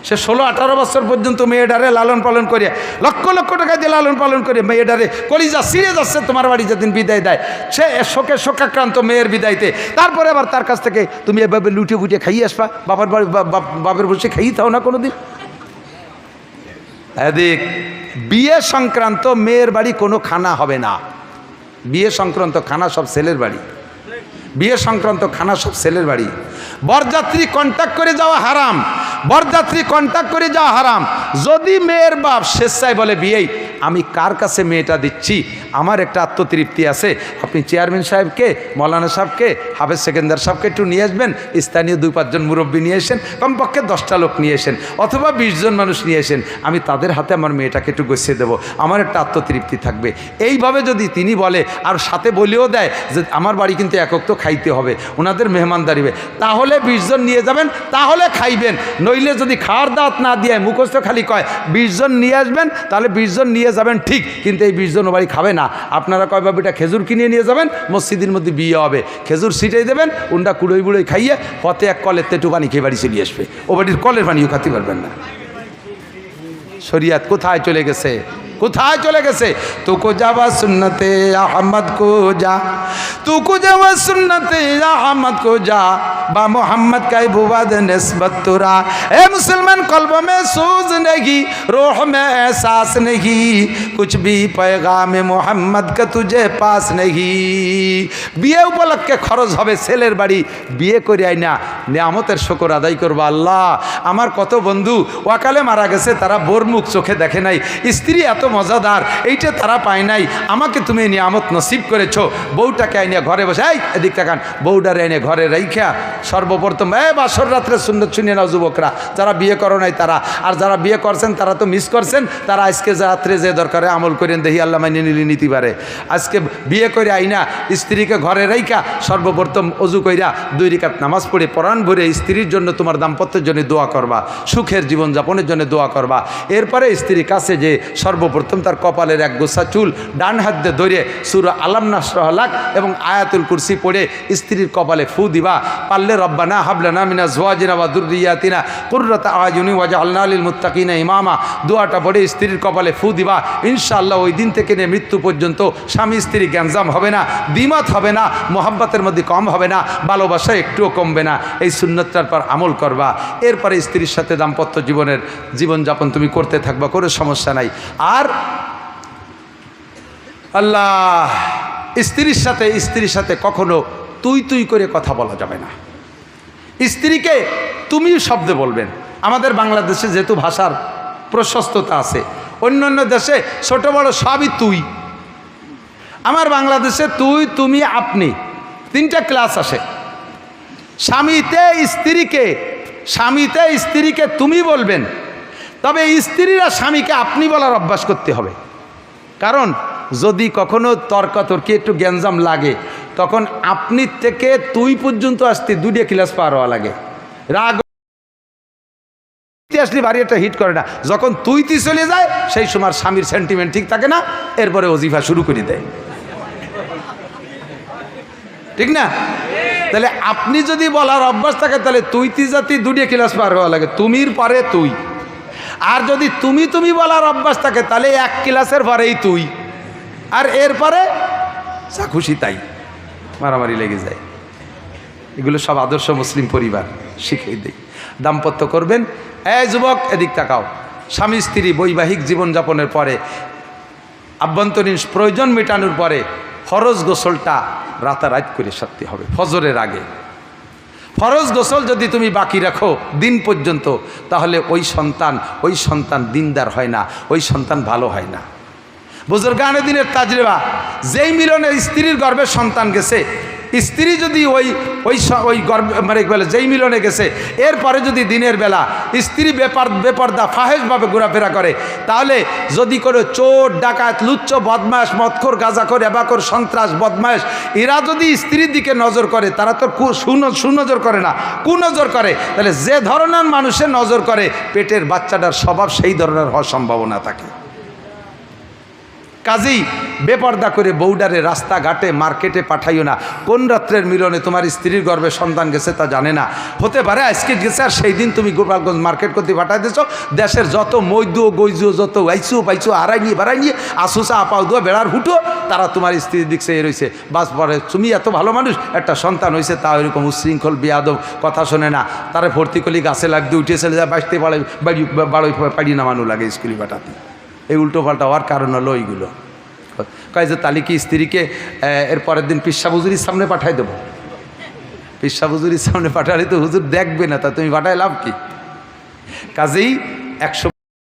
সে 16-18 বছর পর্যন্ত মেয়েটারে লালন পালন করে, লক্ষ লক্ষ টাকা দিয়ে লালন পালন করে মেয়েটারে কলিজা ছিঁড়ে যাচ্ছে তোমার বাড়ি যেদিন বিদায় দেয়, সে শোকাক্রান্ত মেয়ের বিদায়তে, তারপরে আবার তার কাছ থেকে তুমি এভাবে লুটে বুটে খাইয়ে আসবা, বাপের বসে খাইয়ে থাও না কোনো দিন। এদিক বিয়ে সংক্রান্ত মেয়ের বাড়ি কোনো খানা হবে না, বিয়ে সংক্রান্ত খানা সব ছেলের বাড়ি, বিয়ে সংক্রান্ত খানা সব ছেলের বাড়ি। বরযাত্রী কন্ট্যাক্ট করে যাওয়া হারাম, বরযাত্রী কন্ট্যাক্ট করে যাওয়া হারাম। যদি মেয়ের বাপ স্বেচ্ছায় বলে বিয়েই আমি কার কাছে মেয়েটা দিচ্ছি, আমার একটা আত্মতৃপ্তি আছে, আপনি চেয়ারম্যান সাহেবকে, মৌলানা সাহেবকে, হাফেজ সেকেন্দার সাহেবকে একটু নিয়ে আসবেন, স্থানীয় 2-5 জন মুরব্বী নিয়ে এসেন, কমপক্ষে 10টা লোক নিয়ে এসেন, অথবা 20 জন মানুষ নিয়ে এসেন, আমি তাদের হাতে আমার মেয়েটাকে একটু গছিয়ে দেবো, আমার একটা আত্মতৃপ্তি থাকবে। এইভাবে যদি তিনি বলে, আর সাথে বলেও দেয় যে আমার বাড়ি কিন্তু একক তো খাইতে হবে, ওনাদের মেহমানদারি, তাহলে 20 জন নিয়ে যাবেন, তাহলে খাইবেন। নইলে যদি খাওয়ার দাওয়াত না দিয়ে মুখস্থ খালি কয় 20 জন নিয়ে আসবেন, তাহলে 20 জন নিয়ে যাবেন ঠিক, কিন্তু এই 20 জন ও বাড়ি খাবে না। আপনারা কয় বাবিটা খেজুর কিনে নিয়ে যাবেন, মসজিদের মধ্যে বিয়ে হবে, খেজুর ছিটাই দেবেন, উন্ডা কুড়োই বুড়োই খাইয়ে পথে এক কলের তেটু পানি খেয়ে বাড়ি চলে আসবে, ও বাড়ির কলের পানিও খাতে পারবেন না। শরিয়াত কোথায় চলে গেছে, কোথায় চলে গেছে? তুকো যাওয়া সুন্নতে আহমদ কো যা, তুকো যাওয়া সুন্নতে আহমদ কো যা, বা मोहम्मद का बुवाद निस्बत तुरा। ए मुसलमान कल्ब में सूज नहीं, रूह में एहसास नहीं, कुछ भी पैगाम मोहम्मद का तुझे पास नहीं। বিয়ে উপলক্ষে খরচ হবে ছেলের বাড়ি, বিয়ে করে আই না নিয়ামতের শুকর আদায় করবো। আল্লাহ, আমার কত বন্ধু ওয়াকালে মারা গেছে, তারা বোর মুখ চোখে দেখে নাই, স্ত্রী এত মজাদার, এইটা তারা পায় নাই, আমাকে তুমি নিয়ামত নসিব করেছো। বউটাকে আইনে ঘরে বসে, এই এদিক তাকান, বউটারে এনে ঘরে রাইখা সর্বপ্রথম বাসর রাত্রে সুন্নত শুনিয়ে নাও যুবকরা, যারা বিয়ে করো নাই তারা, আর যারা বিয়ে করছেন তারা তো মিস করছেন, তারা আজকে রাত্রে যে দরকারে আমল করেন, দেখি আল্লাহ মাইনে নিলে নিতে পারে। আজকে বিয়ে করে আইনা স্ত্রীকে ঘরে রাইখা সর্বপ্রথম অজু কইরা 2 রাকাত নামাজ পড়ে পরাণ ভরে স্ত্রীর জন্য, তোমার দাম্পত্যের জন্য দোয়া করবা, সুখের জীবনযাপনের জন্য দোয়া করবা। এরপরে স্ত্রীর কাছে যে সর্বপ্রথম তার কপালের এক গোছা চুল ডান হাত দিয়ে ধরে সূরা আলাম নাশরাহ লাক এবং আয়াতুল কুরসি পড়ে স্ত্রীর কপালে ফু দিবা। পারলে রব্বানা হাবলানা মিনা আজওয়াজিনা ওয়া যুররিয়াতিনা কুররাতা আয়ুনি ওয়াজআলনা লিল মুত্তাকিনা ইমামা, দোয়াটা পড়ে স্ত্রীর কপালে ফু দিবা। ইনশাআল্লাহ ওই দিন থেকে নিয়ে মৃত্যু পর্যন্ত স্বামী স্ত্রী গ্যাঞ্জাম হবে না, দ্বিমত হবে না, মোহাব্বতের মধ্যে কম হবে না, ভালোবাসা একটুও কমবে না। এই সুন্নতটার পর আমল করবা। এরপরে স্ত্রীর সাথে দাম্পত্য জীবনযাপন তুমি করতে থাকবা, কোনো সমস্যা নাই। আর আল্লাহ, স্ত্রীর সাথে কখনো তুই করে কথা বলা যাবে না। স্ত্রীকে তুমি শব্দে বলবেন। আমাদের বাংলাদেশে যেহেতু ভাষার প্রশস্ততা আছে, অন্য অন্য দেশে ছোট বড় সবই তুই। আমার বাংলাদেশে তুই, তুমি, আপনি 3টা ক্লাস আসে। স্বামীতে স্ত্রীকে তুমি বলবেন, তবে স্ত্রীরা স্বামীকে আপনি বলার অভ্যাস করতে হবে। কারণ যদি কখনো তর্কাতর্কি একটু গ্যাঞ্জাম লাগে, তখন আপনি থেকে তুই পর্যন্ত আসতে 2টা ক্লাস পার হওয়া লাগে। রাগ আসলে বাড়ি একটা হিট করে না, যখন তুই চলে যায় সেই সময় স্বামীর সেন্টিমেন্ট ঠিক থাকে না, এরপরে ওজিফা শুরু করে দেয়, ঠিক না? তাহলে আপনি যদি বলার অভ্যাস থাকে তাহলে তুই জাতি 2টা ক্লাস পার হওয়া লাগে, তুমির পরে তুই। আর যদি তুমি বলার অভ্যাস থাকে তাহলে 1 ক্লাসের পরেই তুই, আর এরপরে যা খুশি তাই মারামারি লেগে যায়। এগুলো সব আদর্শ মুসলিম পরিবার শিখিয়ে দেয়। দাম্পত্য করবেন। এই যুবক এদিক তাকাও, স্বামী স্ত্রী বৈবাহিক জীবনযাপনের পরে আভ্যন্তরীণ প্রয়োজন মেটানোর পরে ফরজ গোসলটা রাতারাত করে সারতে হবে ফজরের আগে। ফরজ গোসল যদি তুমি বাকি রাখো দিন পর্যন্ত, তাহলে ওই সন্তান দিনদার হয় না, ওই সন্তান ভালো হয় না। বুজুর্গানে দিনের তাজরিবা, যেই মিলনে স্ত্রীর গর্ভে সন্তান গেছে, স্ত্রী যদি ওই গর্ভে মানে বলে যেই মিলনে গেছে, এরপরে যদি দিনের বেলা স্ত্রী বেপর্দা ফাহেশভাবে ঘোরাফেরা করে, তাহলে যদি করে চোর ডাকাত লুচ্চ বদমাশ মদখোর গাঁজাখোর এবাখোর সন্ত্রাস বদমাশ এরা যদি স্ত্রীর দিকে নজর করে, তারা তো সুনজর করে না, কুনজর করে, তাহলে যে ধরনের মানুষের নজর করে পেটের বাচ্চাটার স্বভাব সেই ধরনের হওয়ার সম্ভাবনা থাকে। কাজেই বেপর্দা করে বউডারে রাস্তাঘাটে মার্কেটে পাঠাইও না। কোন রাত্রের মিলনে তোমার স্ত্রীর গর্ভে সন্তান গেছে তা জানে না, হতে পারে আজকে গেছে আর সেই দিন তুমি গোপালগঞ্জ মার্কেট করতে পাঠাই দিয়েছ। দেশের যত মৈদু গৈজু যত আইসু পাইছু হারাই নিয়ে আসুসা আপাও দুয়া বেড়ার হুটো, তারা তোমার স্ত্রীর দিক চেয়ে রয়েছে। বাস পরে তুমি এত ভালো মানুষ, একটা সন্তান হয়েছে, তা ওইরকম উশৃঙ্খল বেয়াদব কথা শোনে না, তারা ভর্তি করলি গাছে লাগতে উঠে চলে যায়, বাঁচতে বাড়ি পাড়ি নামানো লাগে স্কুলে পাঠাতে। এই উল্টো পাল্টা হওয়ার কারণ হলো এইগুলো। কয় যে তাহলে কি স্ত্রীকে এর পরের দিন পিসা হুজুরির সামনে পাঠাই দেবো? পিসা হুজুরির সামনে পাঠালে তো হুজুর দেখবে না, তা তুমি পাঠায় লাভ কি? কাজেই 100